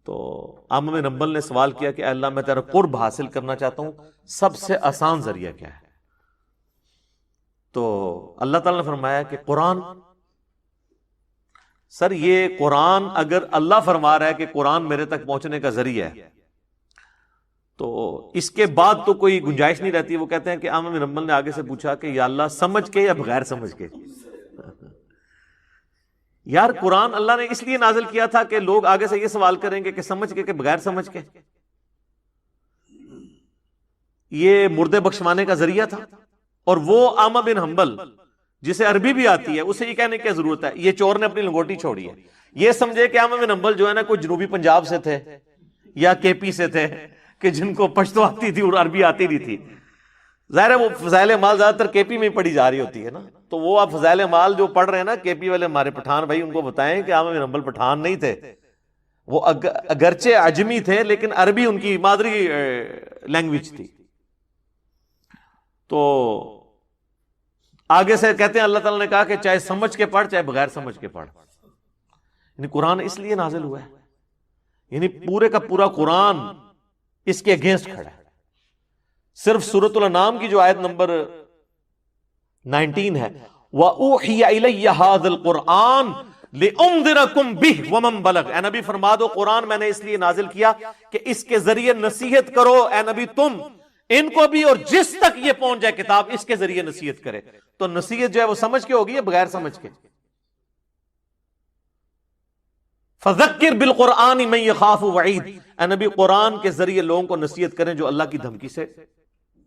تو احمد بن حنبل نے سوال کیا کہ اے اللہ میں تیرا قرب حاصل کرنا چاہتا ہوں، سب سے آسان ذریعہ کیا ہے؟ تو اللہ تعالیٰ نے فرمایا کہ قرآن. سر یہ قرآن اگر اللہ فرما رہا ہے کہ قرآن میرے تک پہنچنے کا ذریعہ ہے تو اس کے بعد تو کوئی گنجائش نہیں رہتی. وہ کہتے ہیں کہ احمد بن حنبل نے آگے سے پوچھا کہ یا اللہ سمجھ کے یا بغیر سمجھ کے؟ یار قرآن اللہ نے اس لیے نازل کیا تھا کہ لوگ آگے سے یہ سوال کریں گے کہ سمجھ کے کہ بغیر سمجھ کے. یہ مردے بخشوانے کا ذریعہ تھا. اور وہ احمد بن حنبل جسے عربی بھی آتی ہے اسے یہ کہنے کی ضرورت ہے یہ چور نے اپنی لنگوٹی چھوڑی ہے. یہ سمجھے کہ احمد بن حنبل جو ہے نا کوئی جنوبی پنجاب سے تھے یا کے پی سے تھے کہ جن کو پشتو آتی تھی اور عربی آتی نہیں تھی. ظاہر ہے وہ فضائل اعمال زیادہ تر کے پی میں پڑھی جا رہی ہوتی ہے نا. تو وہ آپ فضائل اعمال جو پڑھ رہے ہیں نا کے پی والے ہمارے پٹھان بھائی، ان کو بتائیں کہ احمد بن حنبل پٹھان نہیں تھے. وہ اگرچہ عجمی تھے لیکن عربی ان کی مادری لینگویج تھی. تو آگے سے کہتے ہیں اللہ تعالیٰ نے کہا کہ چاہے سمجھ کے پڑھ چاہے بغیر سمجھ کے پڑھ. یعنی قرآن اس لیے نازل ہوا ہے، یعنی پورے کا پورا قرآن اس کے اگینسٹ کھڑا ہے. صرف سورۃ الانعام کی جو آیت نمبر 19 ہے وَأُوحِيَ إِلَيَّ هَذَا الْقُرْآنُ لِأُنذِرَكُمْ بِهِ وَمَنْ بَلَغَ. اے نبی فرما دو قرآن میں نے اس لیے نازل کیا کہ اس کے ذریعے نصیحت کرو. اے نبی تم ان کو بھی اور جس تک یہ پہنچ جائے کتاب اس کے ذریعے نصیحت کرے. تو نصیحت جو ہے وہ سمجھ کے ہوگی یا بغیر سمجھ کے؟ فَذَكِّرْ بِالْقُرْآنِ مَنْ يَخَافُ وَعِيدٍ. اے نبی قرآن کے ذریعے لوگوں کو نصیحت کریں جو اللہ کی دھمکی سے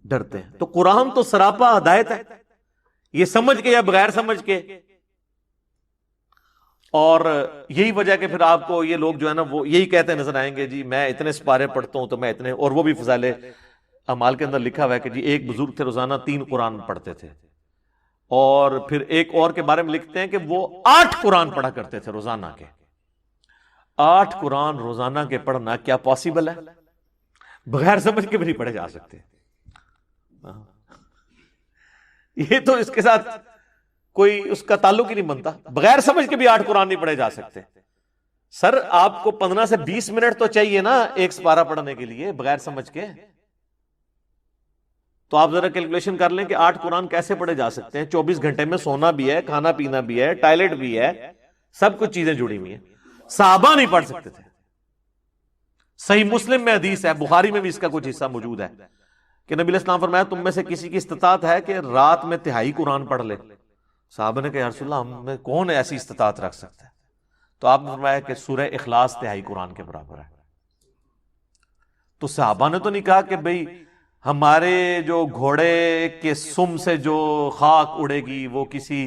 ڈرتے ہیں. تو قرآن تو سراپا ہدایت ہے، یہ سمجھ کے یا بغیر سمجھ کے. اور یہی وجہ کہ پھر آپ کو یہ لوگ جو ہے نا وہ یہی کہتے نظر آئیں گے جی میں اتنے سپارے پڑھتا ہوں تو میں اتنے، اور وہ بھی فضائل اعمال کے اندر لکھا ہوا ہے کہ جی ایک بزرگ تھے روزانہ 3 قرآن پڑھتے تھے. اور پھر ایک اور کے بارے میں لکھتے ہیں کہ وہ 8 قرآن پڑھا کرتے تھے روزانہ کے. 8 قرآن روزانہ کے پڑھنا کیا پاسبل ہے؟ بغیر سمجھ کے بھی نہیں پڑھے جا سکتے. یہ تو اس کے ساتھ کوئی اس کا تعلق ہی نہیں بنتا. بغیر سمجھ کے بھی 8 قرآن نہیں پڑھے جا سکتے. سر آپ کو 15 سے 20 منٹ تو چاہیے نا ایک سپارہ پڑھنے کے لیے بغیر سمجھ کے. تو آپ ذرا کیلکولیشن کر لیں کہ 8 قرآن کیسے پڑھے جا سکتے ہیں. 24 گھنٹے میں سونا بھی ہے، کھانا پینا بھی ہے، ٹائلٹ بھی ہے، سب کچھ چیزیں جڑی ہوئی ہیں. صحابہ نہیں پڑھ سکتے تھے. صحیح مسلم میں حدیث ہے، بخاری میں بھی اس کا کچھ حصہ موجود ہے کہ نبی علیہ السلام فرمایا تم میں سے کسی کی استطاعت ہے کہ رات میں 1/3 قرآن پڑھ لے. صحابہ نے کہا یا رسول اللہ ہم میں کون ایسی استطاعت رکھ سکتا ہے؟ تو آپ نے فرمایا کہ سورہ اخلاص 1/3 قرآن کے برابر ہے. تو صحابہ نے تو نہیں کہا کہ بھئی ہمارے جو گھوڑے کے سم سے جو خاک اڑے گی وہ کسی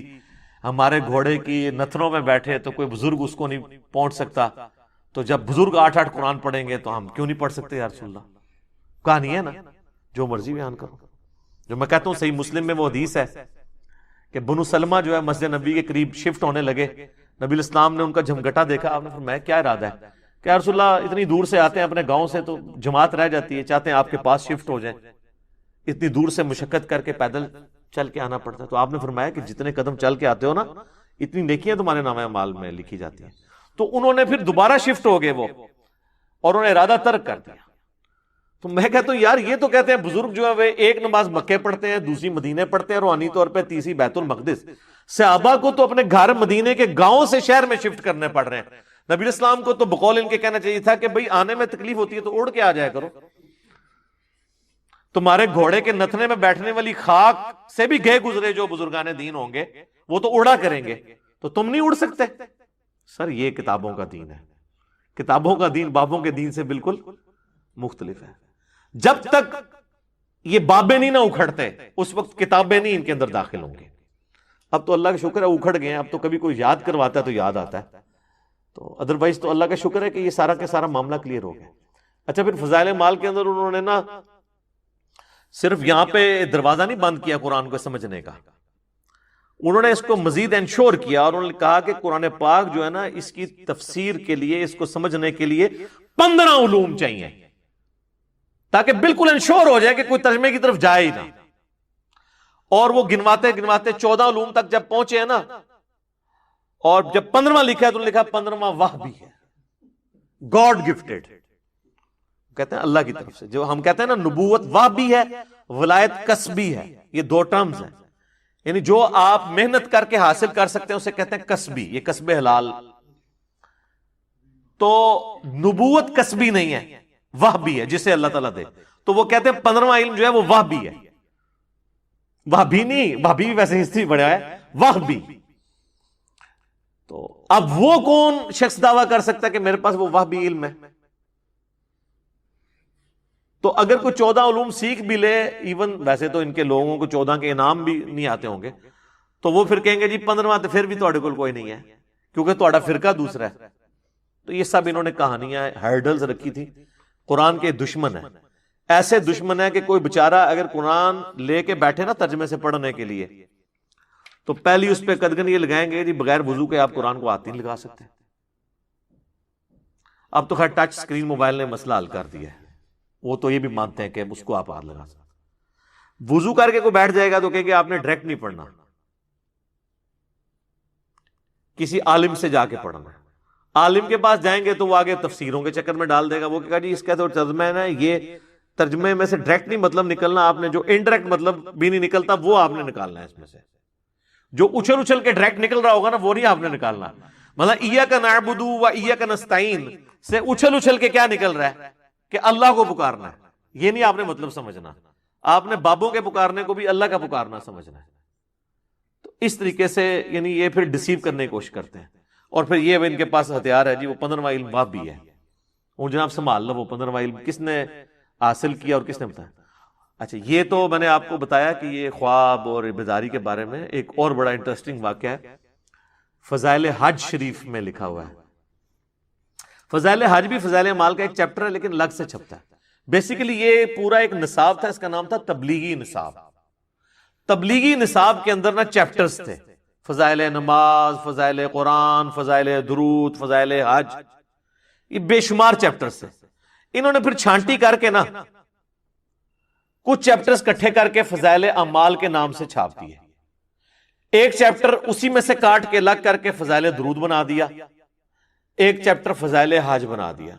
ہمارے گھوڑے کی نتنوں میں بیٹھے تو کوئی بزرگ اس کو نہیں پہنچ سکتا، تو جب بزرگ 8 قرآن پڑھیں گے تو ہم کیوں نہیں پڑھ سکتے یا رسول اللہ؟ کہانی ہے نا، جو مرضی بیان کرو. جو میں کہتا ہوں صحیح مسلم میں وہ حدیث ہے کہ بنو سلمہ جو ہے مسجد نبی کے قریب شفٹ ہونے لگے، نبی الاسلام نے ان کا جھمگٹا دیکھا، آپ نے فرمایا کیا ارادہ ہے؟ کہ یا رسول اللہ اتنی دور سے آتے ہیں اپنے گاؤں سے تو جماعت رہ جاتی ہے، چاہتے ہیں آپ کے پاس شفٹ ہو جائیں، اتنی دور سے مشقت کر کے پیدل چل کے آنا پڑتا ہے. تو آپ نے فرمایا کہ جتنے قدم چل کے آتے ہو نا اتنی نیکیاں تمہارے نامہ اعمال میں لکھی جاتی ہیں. تو انہوں نے پھر دوبارہ شفٹ ہو گئے وہ، اور انہوں نے ارادہ ترک کر دیا. تو میں کہتا ہوں یار یہ تو کہتے ہیں بزرگ جو ہے وہ ایک نماز مکے پڑھتے ہیں، دوسری مدینے پڑھتے ہیں، روحانی طور پہ تیسری بیت المقدس. صحابہ کو تو اپنے گھر مدینے کے گاؤں سے شہر میں شفٹ کرنے پڑ رہے ہیں. نبی اسلام کو تو بقول ان کے کہنا چاہیے تھا کہ بھئی آنے میں تکلیف ہوتی ہے تو اڑ کے آ جایا کرو. تمہارے گھوڑے کے نتنے میں بیٹھنے والی خاک سے بھی گئے گزرے جو بزرگان دین ہوں گے وہ تو اڑا کریں گے، تو تم نہیں اڑ سکتے؟ سر یہ کتابوں کا دین ہے. کتابوں کا دین بابوں کے دین سے بالکل مختلف ہے. جب تک یہ بابے نہیں نہ اکھڑتے اس وقت کتابیں نہیں ان کے اندر داخل ہوں گے. اب تو اللہ کا شکر ہے اکھڑ گئے ہیں، اب تو کبھی کوئی یاد کرواتا ہے تو یاد آتا ہے، تو ادروائز تو اللہ کا شکر ہے کہ یہ سارا کا سارا معاملہ کلیئر ہو گیا. اچھا پھر فضائل مال کے اندر انہوں نے نا صرف یہاں پہ دروازہ نہیں بند کیا قرآن کو سمجھنے کا، انہوں نے اس کو مزید انشور کیا اور انہوں نے کہا کہ قرآن پاک جو ہے نا اس کی تفسیر کے لیے، اس کو سمجھنے کے لیے 15 علوم چاہیے تاکہ بالکل انشور ہو جائے کہ کوئی ترجمے کی طرف جائے ہی نہ. اور وہ گنواتے گنواتے 14 علوم تک جب پہنچے ہیں نا، اور جب 15واں لکھا ہے تو لکھا 15واں وحی ہے، گاڈ گفٹڈ، کہتے ہیں اللہ کی طرف سے. جو ہم کہتے ہیں نا نبوت وحی ہے، ولایت کسبی ہے، یہ 2 ٹرمز ہیں. یعنی جو آپ محنت کر کے حاصل کر سکتے ہیں اسے کہتے ہیں کسبی، یہ کسب حلال. تو نبوت کسبی نہیں ہے، وحی ہے جسے اللہ تعالیٰ دے. تو وہ کہتے ہیں 15واں علم جو ہے وہ وحی ہے، وحی نہیں، وحی بھی ویسے ہسٹری بڑھا ہے، وحی. تو اب وہ کون شخص دعویٰ کر سکتا ہے کہ میرے پاس وہ وحی علم ہے؟ تو اگر کوئی 14 علوم سیکھ بھی لے، ایون ویسے تو ان کے لوگوں کو 14 کے انعام بھی نہیں آتے ہوں گے، تو وہ پھر کہیں گے جی 15واں تو پھر بھی تہاڈے کول کوئی نہیں ہے کیونکہ تہاڈا فرقہ دوسرا ہے. تو یہ سب انہوں نے کہانیاں ہرڈلز رکھی تھی. قرآن کے دشمن ہیں، ایسے دشمن ہیں کہ کوئی بےچارہ اگر قرآن لے کے بیٹھے نا ترجمے سے پڑھنے کے لیے تو پہلی اس پہ قدغن یہ لگائیں گے جی بغیر وضو کے آپ قرآن کو ہاتھ نہیں لگا سکتے. اب تو خیر ٹچ سکرین موبائل نے مسئلہ حل کر دیا ہے، وہ تو یہ بھی مانتے ہیں کہ اس کو آپ ہاتھ لگا سکتے. وضو کر کے کوئی بیٹھ جائے گا تو کہیں گے آپ نے ڈائریکٹ نہیں پڑھنا، کسی عالم سے جا کے پڑھنا. عالم کے پاس جائیں گے تو وہ آگے تفسیروں کے چکر میں ڈال دے گا. وہ کہا جی اس کا تو ترجمہ ہے نا، یہ ترجمے میں سے ڈائریکٹ نہیں مطلب نکلنا، آپ نے جو انڈائریکٹ مطلب بھی نہیں نکلتا وہ آپ نے نکالنا ہے. اس میں سے جو اچھل اچھل کے ڈائریکٹ نکل رہا ہوگا نا وہ نہیں آپ نے نکالنا. مطلب ایاک نعبد و ایاک نستعین سے اچھل اچھل کے کیا نکل رہا ہے کہ اللہ کو پکارنا ہے، یہ نہیں آپ نے مطلب سمجھنا. آپ نے بابوں کے پکارنے کو بھی اللہ کا پکارنا سمجھنا ہے. تو اس طریقے سے یعنی یہ پھر ڈسیو کرنے کی کوشش کرتے ہیں. اور پھر یہ ان کے پاس ہتھیار ہے جی وہ 15واں علم وحی ہے. وہ جناب سنبھال لو وہ 15واں علم کس نے حاصل کیا اور کس نے بتایا. اچھا یہ تو میں نے آپ کو بتایا کہ یہ خواب اور بیداری کے بارے میں. ایک اور بڑا انٹرسٹنگ واقعہ ہے فضائل حج شریف میں لکھا ہوا ہے. فضائل حج بھی فضائل اعمال کا ایک چیپٹر ہے لیکن الگ سے چھپتا ہے. بیسیکلی یہ پورا ایک نصاب تھا، اس کا نام تھا تبلیغی نصاب. تبلیغی نصاب کے اندر نا چیپٹرز تھے، فضائل نماز، فضائل قرآن، فضائل درود، فضائل حج، یہ بے شمار چیپٹرز تھے. انہوں نے پھر چھانٹی کر کے نا کچھ چیپٹرز کٹھے کر کے فضائل اعمال کے نام سے چھاپ دیے. ایک چیپٹر اسی میں سے کاٹ کے الگ کر کے فضائل درود بنا دیا، ایک چیپٹر فضائل حج بنا دیا.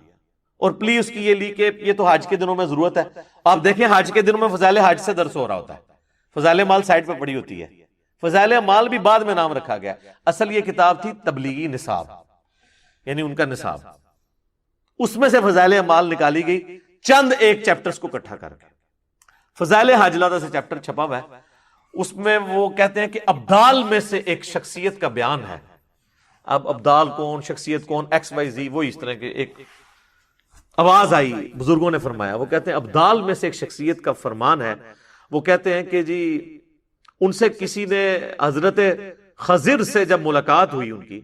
اور پلیز کی یہ لی کہ یہ تو حج کے دنوں میں ضرورت ہے. آپ دیکھیں حج کے دنوں میں فضائل حج سے درس ہو رہا ہوتا ہے، فضائل اعمال سائٹ پہ پڑی ہوتی ہے. فضائل اعمال بھی بعد میں نام رکھا گیا. اصل یہ کتاب تھی تبلیغی نصاب، یعنی ان کا نصاب. اس میں سے فضائل اعمال نکالی گئی چند ایک چیپٹرز کو اکٹھا کر کے. فضائل حج علیحدہ سے چیپٹر چھپا ہوا ہے. اس میں وہ کہتے ہیں کہ ابدال میں سے ایک شخصیت کا بیان ہے. اب ابدال کون، شخصیت کون، ایکس وائی زی، وہ اس طرح کے ایک آواز آئی، بزرگوں نے فرمایا، وہ کہتے ہیں ابدال میں سے ایک شخصیت کا فرمان ہے، وہ کہتے ہیں کہ جی ان سے کسی نے حضرت خضر سے جب ملاقات ہوئی ان کی،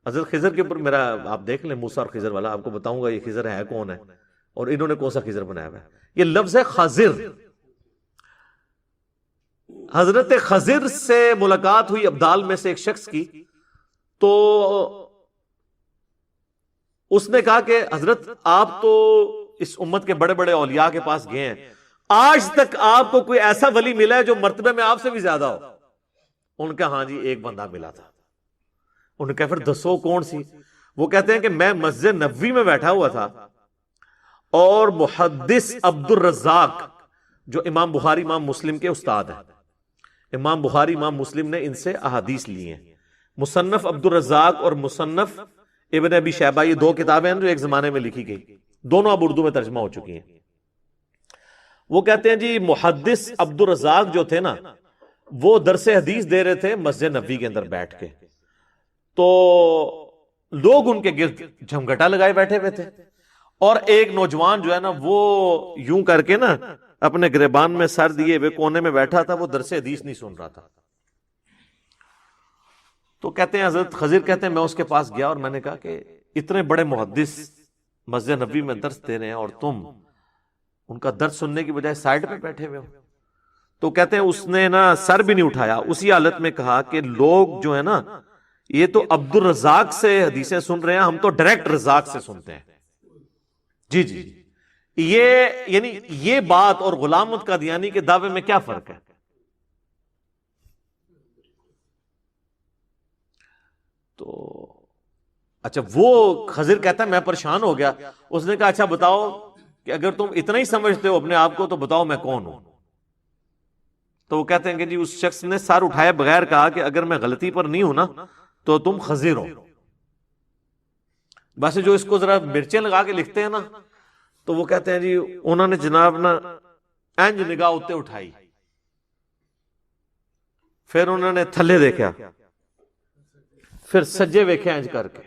حضرت خضر کے اوپر میرا آپ دیکھ لیں موسیٰ اور خضر والا، آپ کو بتاؤں گا یہ خضر ہے کون ہے اور انہوں نے کون سا خضر بنایا ہوا ہے. یہ لفظ ہے خضر. حضرت خضر سے ملاقات ہوئی ابدال میں سے ایک شخص کی، تو اس نے کہا کہ حضرت آپ تو اس امت کے بڑے بڑے اولیاء کے پاس گئے ہیں، آج تک آپ کو کوئی ایسا ولی ملا ہے جو مرتبے میں آپ سے بھی زیادہ ہو؟ ان کا ہاں جی ایک بندہ ملا تھا. انہوں نے کہا پھر دسو کون سی؟ وہ کہتے ہیں کہ میں مسجد نبوی میں بیٹھا ہوا تھا اور محدث عبد الرزاق جو امام بخاری امام مسلم کے استاد ہیں، امام بخاری امام مسلم نے ان سے احادیث لی ہیں. مصنف عبد الرزاق اور مصنف ابن ابی شیبہ، یہ دو کتابیں ہیں جو ایک زمانے میں لکھی گئی، دونوں اب اردو میں ترجمہ ہو چکی ہیں. وہ کہتے ہیں جی محدث عبد الرزاق جو تھے نا، وہ درس حدیث دے رہے تھے مسجد نبوی کے اندر بیٹھ کے، تو لوگ ان کے گرد جھمگٹا لگائے بیٹھے ہوئے تھے، اور ایک نوجوان جو ہے نا وہ یوں کر کے نا اپنے گریبان میں سر دیے ہوئے کونے میں بیٹھا تھا، وہ درس حدیث نہیں سن رہا تھا. تو کہتے ہیں حضرت خضر کہتے ہیں میں اس کے پاس گیا اور میں نے کہا کہ اتنے بڑے محدث مسجد نبوی میں درس دے رہے ہیں اور تم ان کا درس سننے کی بجائے سائڈ پہ بیٹھے ہوئے ہو. تو کہتے ہیں اس نے نا سر بھی نہیں اٹھایا، اسی حالت میں کہا کہ لوگ جو ہے نا یہ تو عبد الرزاق سے حدیثیں سن رہے ہیں، ہم تو ڈائریکٹ رزاق سے سنتے ہیں. جی جی یہ یعنی یہ بات اور غلام احمد قادیانی کے دعوے میں کیا فرق ہے؟ تو اچھا وہ خضر کہتا ہے میں پریشان ہو گیا. اس نے کہا اچھا بتاؤ کہ اگر تم اتنا ہی سمجھتے ہو اپنے آپ کو تو بتاؤ میں کون ہوں. تو وہ کہتے ہیں کہ جی اس شخص نے سر اٹھائے بغیر کہا کہ اگر میں غلطی پر نہیں ہوں نا تو تم خضر ہو. بس جو اس کو ذرا مرچیں لگا کے لکھتے ہیں نا، تو وہ کہتے ہیں جی انہوں نے جناب نا انج نگاہ اتے اٹھائی، پھر انہوں نے تھلے دیکھا، پھر سجے ویکھے انج کر کے،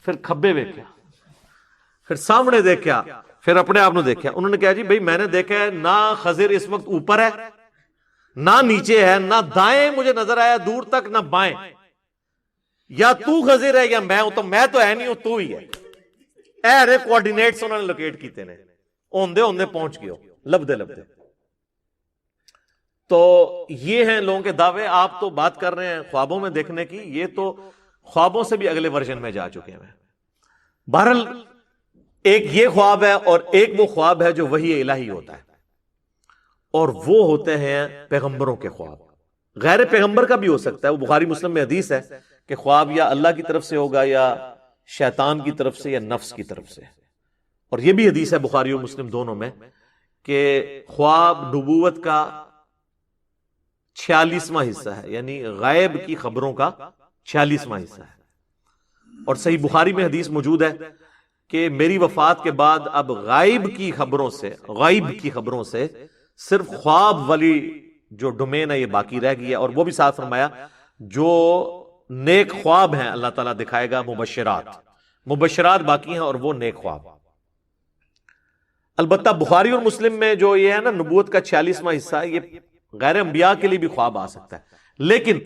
پھر کھبے ویکھا، پھر سامنے دیکھا، پھر اپنے آپ نے دیکھا. انہوں نے کہا جی بھئی میں نے دیکھا ہے نہ خضر اس وقت اوپر ہے نہ نیچے ہے، نہ دائیں مجھے نظر آیا دور تک نہ بائیں، یا تو خضر ہے یا میں ہوں، تو میں تو ہے نہیں ہوں تو ہی ہے. اے رے کوارڈینیٹس انہوں نے لوکیٹ کیتے نے، اوندے اوندے پہنچ گئے ہو لبدے لبدے. تو یہ ہیں لوگوں کے دعوے. آپ تو بات کر رہے ہیں خوابوں میں دیکھنے کی، یہ تو خوابوں سے بھی اگلے ورژن میں جا چکے ہیں. بہرحال ایک یہ خواب ہے اور ایک وہ خواب ہے جو وحی الہی ہوتا ہے، اور وہ ہوتے ہیں پیغمبروں کے خواب. غیر پیغمبر کا بھی ہو سکتا ہے. وہ بخاری مسلم میں حدیث ہے کہ خواب یا اللہ کی طرف سے ہوگا یا شیطان کی طرف سے یا نفس کی طرف سے. اور یہ بھی حدیث ہے بخاری اور مسلم دونوں میں کہ خواب نبوت کا 46واں حصہ ہے، یعنی غیب کی خبروں کا 46واں حصہ ہے. اور صحیح بخاری میں حدیث موجود ہے کہ میری وفات کے بعد اب غیب کی خبروں سے صرف خواب والی جو ڈومین ہے یہ باقی رہ گئی ہے. اور وہ بھی ساتھ فرمایا جو نیک خواب ہیں اللہ تعالیٰ دکھائے گا، مبشرات باقی ہیں اور وہ نیک خواب. البتہ بخاری اور مسلم میں جو یہ ہے نا نبوت کا 46واں حصہ ہے، یہ غیر انبیاء کے لیے بھی خواب آ سکتا ہے، لیکن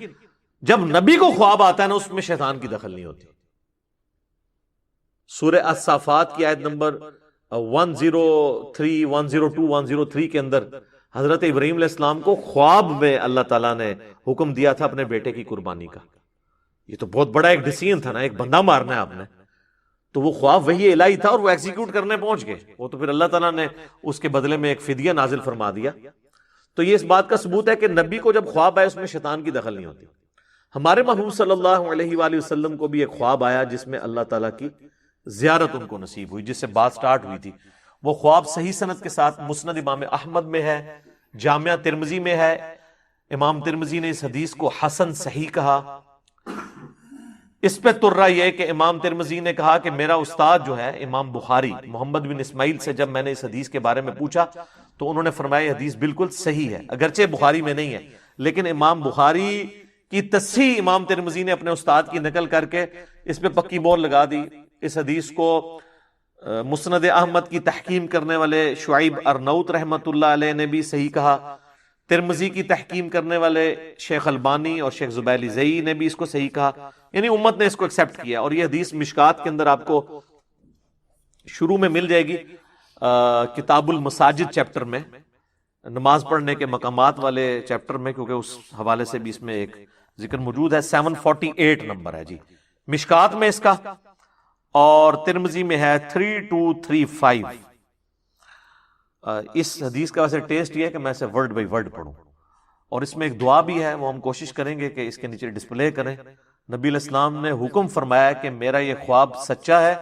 جب نبی کو خواب آتا ہے نا اس میں شیطان کی دخل نہیں ہوتی. سورہ الصافات کی آیت نمبر 103 102 103 کے اندر حضرت ابراہیم علیہ السلام کو خواب میں اللہ تعالیٰ نے حکم دیا تھا اپنے بیٹے کی قربانی کا. یہ تو بہت بڑا ایک ڈیسیژن تھا نا، ایک بندہ مارنا ہے آپ نے، تو وہ خواب وہی الہی تھا اور وہ ایگزیکیوٹ کرنے پہنچ گئے. وہ تو پھر اللہ تعالیٰ نے اس کے بدلے میں ایک فدیہ نازل فرما دیا. تو یہ اس بات کا ثبوت ہے کہ نبی کو جب خواب آئے اس میں شیطان کی دخل نہیں ہوتی. ہمارے محبوب صلی اللہ علیہ وآلہ وسلم کو بھی ایک خواب آیا جس میں اللہ تعالیٰ کی زیارت ان کو نصیب ہوئی، جس سے بات سٹارٹ ہوئی تھی. وہ خواب صحیح سند کے ساتھ مسند امام احمد میں ہے، جامعہ ترمذی میں ہے. امام ترمذی نے اس حدیث کو حسن صحیح کہا. اس پہ ترا یہ کہ امام ترمذی نے کہا کہ میرا استاد جو ہے امام بخاری محمد بن اسماعیل سے جب میں نے اس حدیث کے بارے میں پوچھا تو انہوں نے فرمایا یہ حدیث بالکل صحیح ہے، اگرچہ بخاری میں نہیں ہے، لیکن امام بخاری کی تصحیح امام ترمذی نے اپنے استاد کی نقل کر کے اس پہ پکی مور لگا دی. اس حدیث کو مسند احمد کی تحکیم کرنے والے شعیب ارنوت رحمت اللہ علیہ نے بھی صحیح کہا، ترمذی کی تحکیم کرنے والے شیخ البانی اور شیخ زبیلی زئی نے بھی اس کو صحیح کہا، یعنی امت نے اس کو ایکسیپٹ کیا. اور یہ حدیث مشکات کے اندر آپ کو شروع میں مل جائے گی، کتاب المساجد چیپٹر میں، نماز پڑھنے کے مقامات والے چیپٹر میں، کیونکہ اس حوالے سے بھی اس میں ایک ذکر موجود ہے. 748 نمبر ہے جی مشکات میں اس کا، اور ترمذی میں ہے 3235. اس حدیث کا ویسے ٹیسٹ یہ ہے کہ میں اسے ورڈ بائی ورڈ پڑھوں، اور اس میں ایک دعا بھی ہے، وہ ہم کوشش کریں گے کہ اس کے نیچے ڈسپلے کریں. نبی علیہ السلام نے حکم فرمایا کہ میرا یہ خواب سچا ہے،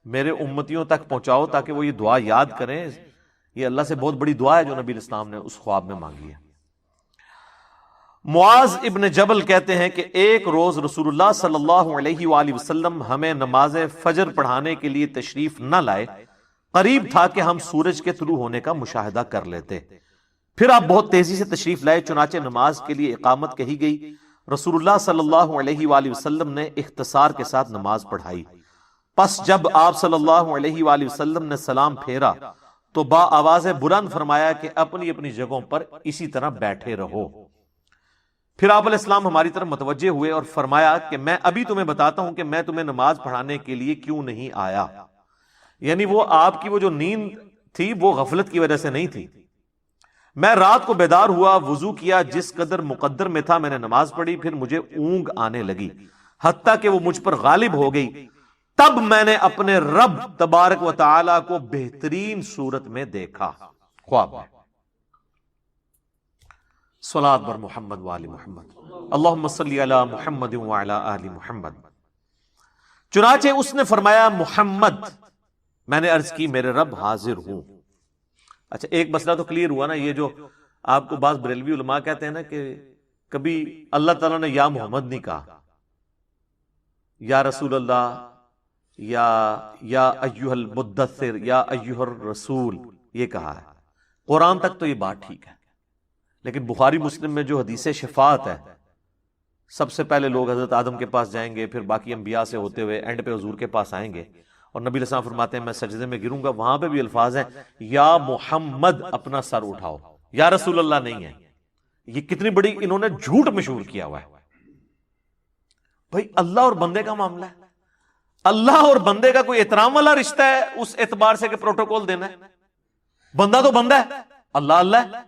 میرے امتیوں تک پہنچاؤ تاکہ وہ یہ دعا یاد کریں. یہ اللہ سے بہت بڑی دعا ہے جو نبی علیہ السلام نے اس خواب میں مانگی ہے. معاذ ابن جبل کہتے ہیں کہ ایک روز رسول اللہ صلی اللہ علیہ وآلہ وسلم ہمیں نماز فجر پڑھانے کے لیے تشریف نہ لائے، قریب تھا کہ ہم سورج کے طلوع ہونے کا مشاہدہ کر لیتے. پھر آپ بہت تیزی سے تشریف لائے، چنانچہ نماز کے لیے اقامت کہی گئی. رسول اللہ صلی اللہ علیہ وآلہ وسلم نے اختصار کے ساتھ نماز پڑھائی. پس جب آپ صلی اللہ علیہ وآلہ وسلم نے سلام پھیرا تو با آواز بلند فرمایا کہ اپنی اپنی جگہوں پر اسی طرح بیٹھے رہو. پھر آپ علیہ السلام ہماری طرف متوجہ ہوئے اور فرمایا کہ میں ابھی تمہیں بتاتا ہوں کہ میں تمہیں نماز پڑھانے کے لیے کیوں نہیں آیا. یعنی وہ آپ کی وہ جو نیند تھی وہ غفلت کی وجہ سے نہیں تھی. میں رات کو بیدار ہوا، وضو کیا، جس قدر مقدر میں تھا میں نے نماز پڑھی، پھر مجھے اونگ آنے لگی حتیٰ کہ وہ مجھ پر غالب ہو گئی. تب میں نے اپنے رب تبارک و تعالی کو بہترین صورت میں دیکھا خواب میں. صلاۃ بر محمد وآل محمد، اللہم صلی علی محمد وعلی آل محمد. چنانچہ اس نے فرمایا محمد. میں نے عرض کی میرے رب حاضر ہوں. اچھا ایک مسئلہ تو کلیئر ہوا نا. یہ جو آپ کو بعض بریلوی علماء کہتے ہیں نا کہ کبھی اللہ تعالیٰ نے یا محمد نہیں کہا، یا رسول اللہ، یا ایھا المدثر، یا ایھا الرسول یہ کہا ہے. قرآن تک تو یہ بات ٹھیک ہے، لیکن بخاری مسلم میں جو حدیث شفاعت ہے، سب سے پہلے لوگ حضرت آدم کے پاس جائیں گے، پھر باقی انبیاء سے ہوتے ہوئے اینڈ پہ حضور کے پاس آئیں گے، اور نبی علیہ السلام فرماتے ہیں میں سجدے میں گروں گا. وہاں پہ بھی الفاظ ہیں یا محمد اپنا سر اٹھاؤ، یا رسول اللہ نہیں ہے. یہ کتنی بڑی انہوں نے جھوٹ مشہور کیا ہوا ہے. بھائی اللہ اور بندے کا معاملہ ہے، اللہ اور بندے کا کوئی احترام والا رشتہ ہے اس اعتبار سے کہ پروٹوکول دینا ہے. بندہ تو بندہ ہے، اللہ اللہ ہے.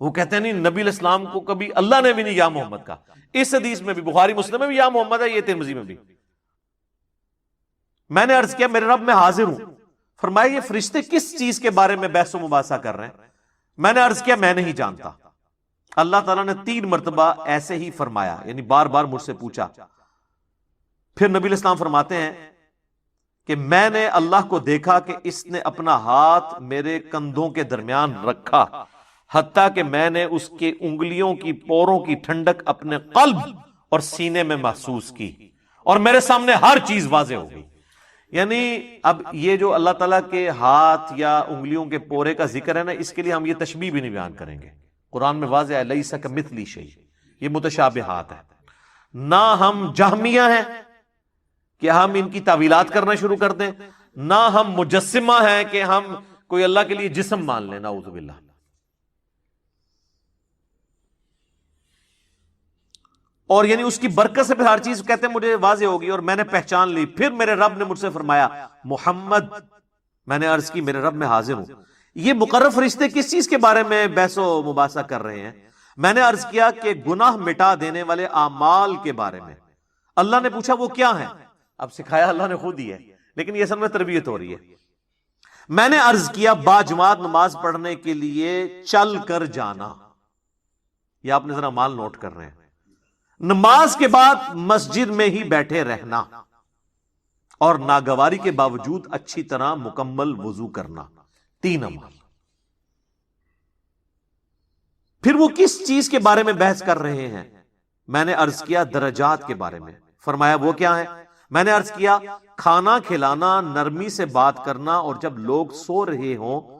وہ کہتے ہیں نہیں، نبی علیہ السلام کو کبھی اللہ نے بھی نہیں یا محمد کا. اس حدیث میں بھی بخاری مسلم میں بھی یا محمد ہے، یہ ترمذی میں بھی. میں نے عرض کیا میرے رب میں حاضر ہوں. فرمایا یہ فرشتے کس چیز کے بارے میں بحث و مباحثہ کر رہے ہیں؟ میں نے عرض کیا میں نہیں جانتا. اللہ تعالیٰ نے 3 مرتبہ ایسے ہی فرمایا، یعنی بار بار مجھ سے پوچھا. پھر نبی علیہ السلام فرماتے ہیں کہ میں نے اللہ کو دیکھا کہ اس نے اپنا ہاتھ میرے کندھوں کے درمیان رکھا، حتیٰ کہ میں نے اس کے انگلیوں کی پوروں کی ٹھنڈک اپنے قلب اور سینے میں محسوس کی، اور میرے سامنے ہر چیز واضح ہو گئی. یعنی اب یہ جو اللہ تعالیٰ کے ہاتھ یا انگلیوں کے پورے کا ذکر ہے نا، اس کے لیے ہم یہ تشبیہ بھی نہیں بیان کریں گے. قرآن میں واضح ہے لیس کمثلہ شیء، یہ متشابہات ہے. نہ ہم جہمیہ ہیں کہ ہم ان کی تعویلات کرنا شروع کر دیں، نہ ہم مجسمہ ہیں کہ ہم کوئی اللہ کے لیے جسم مان لیں، نعوذ باللہ. اور یعنی اس کی برکت سے پھر ہر چیز کہتے ہیں مجھے واضح ہوگی اور میں نے پہچان لی. پھر میرے رب نے مجھ سے فرمایا محمد. میں نے عرض کی میرے رب میں حاضر ہوں. یہ مقرر فرشتے کس چیز کے بارے میں بحث و مباحثہ کر رہے ہیں؟ میں نے عرض کیا کہ گناہ مٹا دینے والے اعمال کے بارے میں. اللہ نے پوچھا وہ کیا ہیں؟ اب سکھایا اللہ نے خود ہی ہے، لیکن یہ اصل میں تربیت ہو رہی ہے. میں نے عرض کیا باجماعت نماز پڑھنے کے لیے چل کر جانا. یہ آپ نے ذرا مال نوٹ کر رہے ہیں. نماز کے بعد مسجد میں ہی بیٹھے رہنا، اور ناگواری کے باوجود اچھی طرح مکمل وضو کرنا. 3 اعمال. پھر وہ کس چیز کے بارے میں بحث کر رہے ہیں؟ میں نے عرض کیا درجات کے بارے میں. فرمایا وہ کیا ہے؟ میں نے عرض کیا کھانا کھلانا، نرمی سے بات کرنا، اور جب لوگ سو رہے ہوں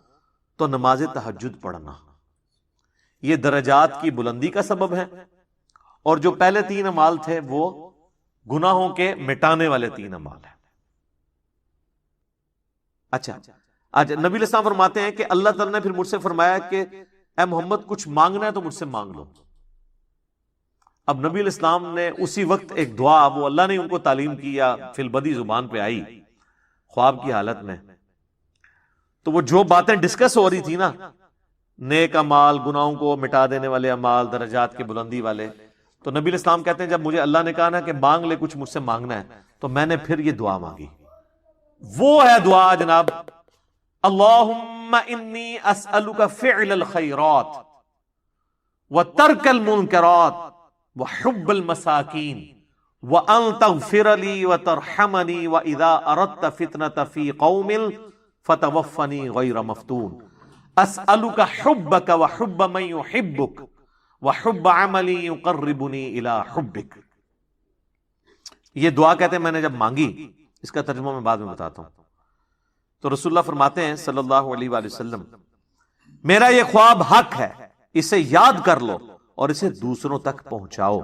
تو نماز تہجد پڑھنا. یہ درجات کی بلندی کا سبب ہے. اور جو پہلے 3 اعمال تھے وہ گناہوں کے مٹانے والے 3 اعمال ہیں. اچھا آج نبی علیہ السلام فرماتے ہیں کہ اللہ تعالیٰ نے پھر مجھ سے فرمایا کہ اے محمد کچھ مانگنا ہے تو مجھ سے مانگ لو. اب نبی علیہ السلام نے اسی وقت ایک دعا، وہ اللہ نے ان کو تعلیم کی یا فی البدی زبان پہ آئی خواب کی حالت میں، تو وہ جو باتیں ڈسکس ہو رہی تھی نا، نیک اعمال، گناہوں کو مٹا دینے والے اعمال، درجات کی بلندی والے، تو نبی علیہ السلام کہتے ہیں جب مجھے اللہ نے کہا نا کہ مانگ لے کچھ مجھ سے مانگنا ہے، تو میں نے پھر یہ دعا مانگی. وہ ہے دعا جناب، اللہم انی اسألک فعل الخیرات وترک المنکرات وحب المساکین وان تغفر لی وترحمنی واذا اردت فتنة فی قوم فتوفنی غیر مفتون اسألک حبک وحب من یحبک وحب عملی یقربنی الی حبک. یہ دعا کہتے ہیں میں نے جب مانگی، اس کا ترجمہ میں بعد میں بتاتا ہوں، تو رسول اللہ فرماتے ہیں صلی اللہ علیہ وآلہ وسلم میرا یہ خواب حق ہے، اسے یاد کر لو اور اسے دوسروں تک پہنچاؤ.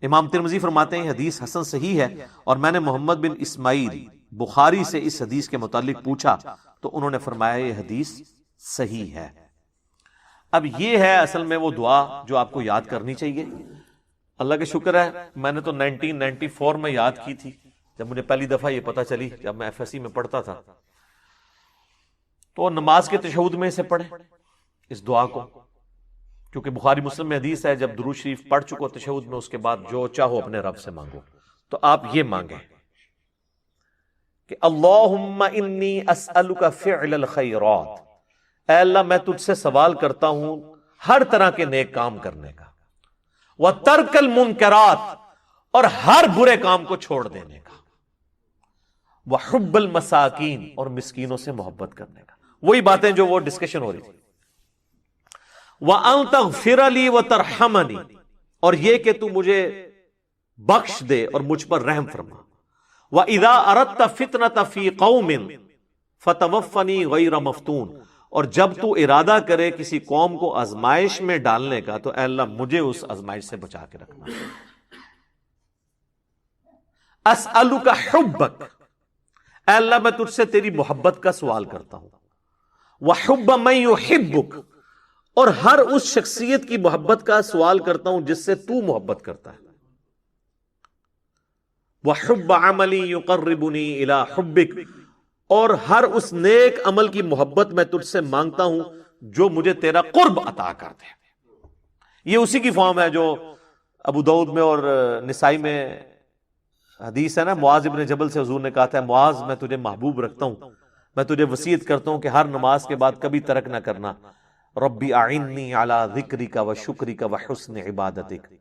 امام ترمذی فرماتے ہیں حدیث حسن صحیح ہے، اور میں نے محمد بن اسماعیل بخاری سے اس حدیث کے متعلق پوچھا تو انہوں نے فرمایا یہ حدیث صحیح ہے. اب یہ ہے اصل میں وہ دعا جو آپ کو یاد کرنی چاہیے. اللہ کا شکر ہے میں نے تو 1994 میں یاد کی تھی، جب مجھے پہلی دفعہ یہ پتا چلی، جب میں ایف ایس سی میں پڑھتا تھا. تو نماز کے تشہد میں اسے پڑھیں اس دعا کو، کیونکہ بخاری مسلم میں حدیث ہے جب درود شریف پڑھ چکو تشہد میں، اس کے بعد جو چاہو اپنے رب سے مانگو. تو آپ یہ مانگیں کہ اللہم انی اسألک فعل الخیرات، اے اللہ میں تجھ سے سوال کرتا ہوں ہر طرح کے نیک کام کرنے کا، وترک المنکرات، اور ہر برے کام کو چھوڑ دینے کا، وحب المساکین، اور مسکینوں سے محبت کرنے کا. وہی باتیں جو وہ ڈسکشن ہو رہی تھی. وَأَن تَغْفِرَ لِي وَتَرْحَمَنِي، اور یہ کہ تو مجھے بخش دے اور مجھ پر رحم فرما. وَإِذَا أَرَدْتَ فِتْنَةَ فِي قَوْمٍ فَتَوَفَّنِي غَيْرَ مَفْتُونٍ، اور جب تو ارادہ کرے کسی قوم کو آزمائش میں ڈالنے کا تو اے اللہ مجھے اس آزمائش سے بچا کے رکھنا. اسألک حبک، اے اللہ میں تجھ سے تیری محبت کا سوال کرتا ہوں. وحب من یحبک، اور ہر اس شخصیت کی محبت کا سوال کرتا ہوں جس سے تو محبت کرتا ہے. وحب عملی یقربنی الی حبک، اور ہر اس نیک عمل کی محبت میں تجھ سے مانگتا ہوں جو مجھے تیرا قرب عطا کر دے. یہ اسی کی فارم ہے جو ابو داؤد میں اور نسائی میں حدیث ہے نا، معاذ ابن جبل سے حضور نے کہا تھا معاذ میں تجھے محبوب رکھتا ہوں، میں تجھے وصیت کرتا ہوں کہ ہر نماز کے بعد کبھی ترک نہ کرنا، ربی اعنی علی ذکرک و شکرک و حسن عبادتک.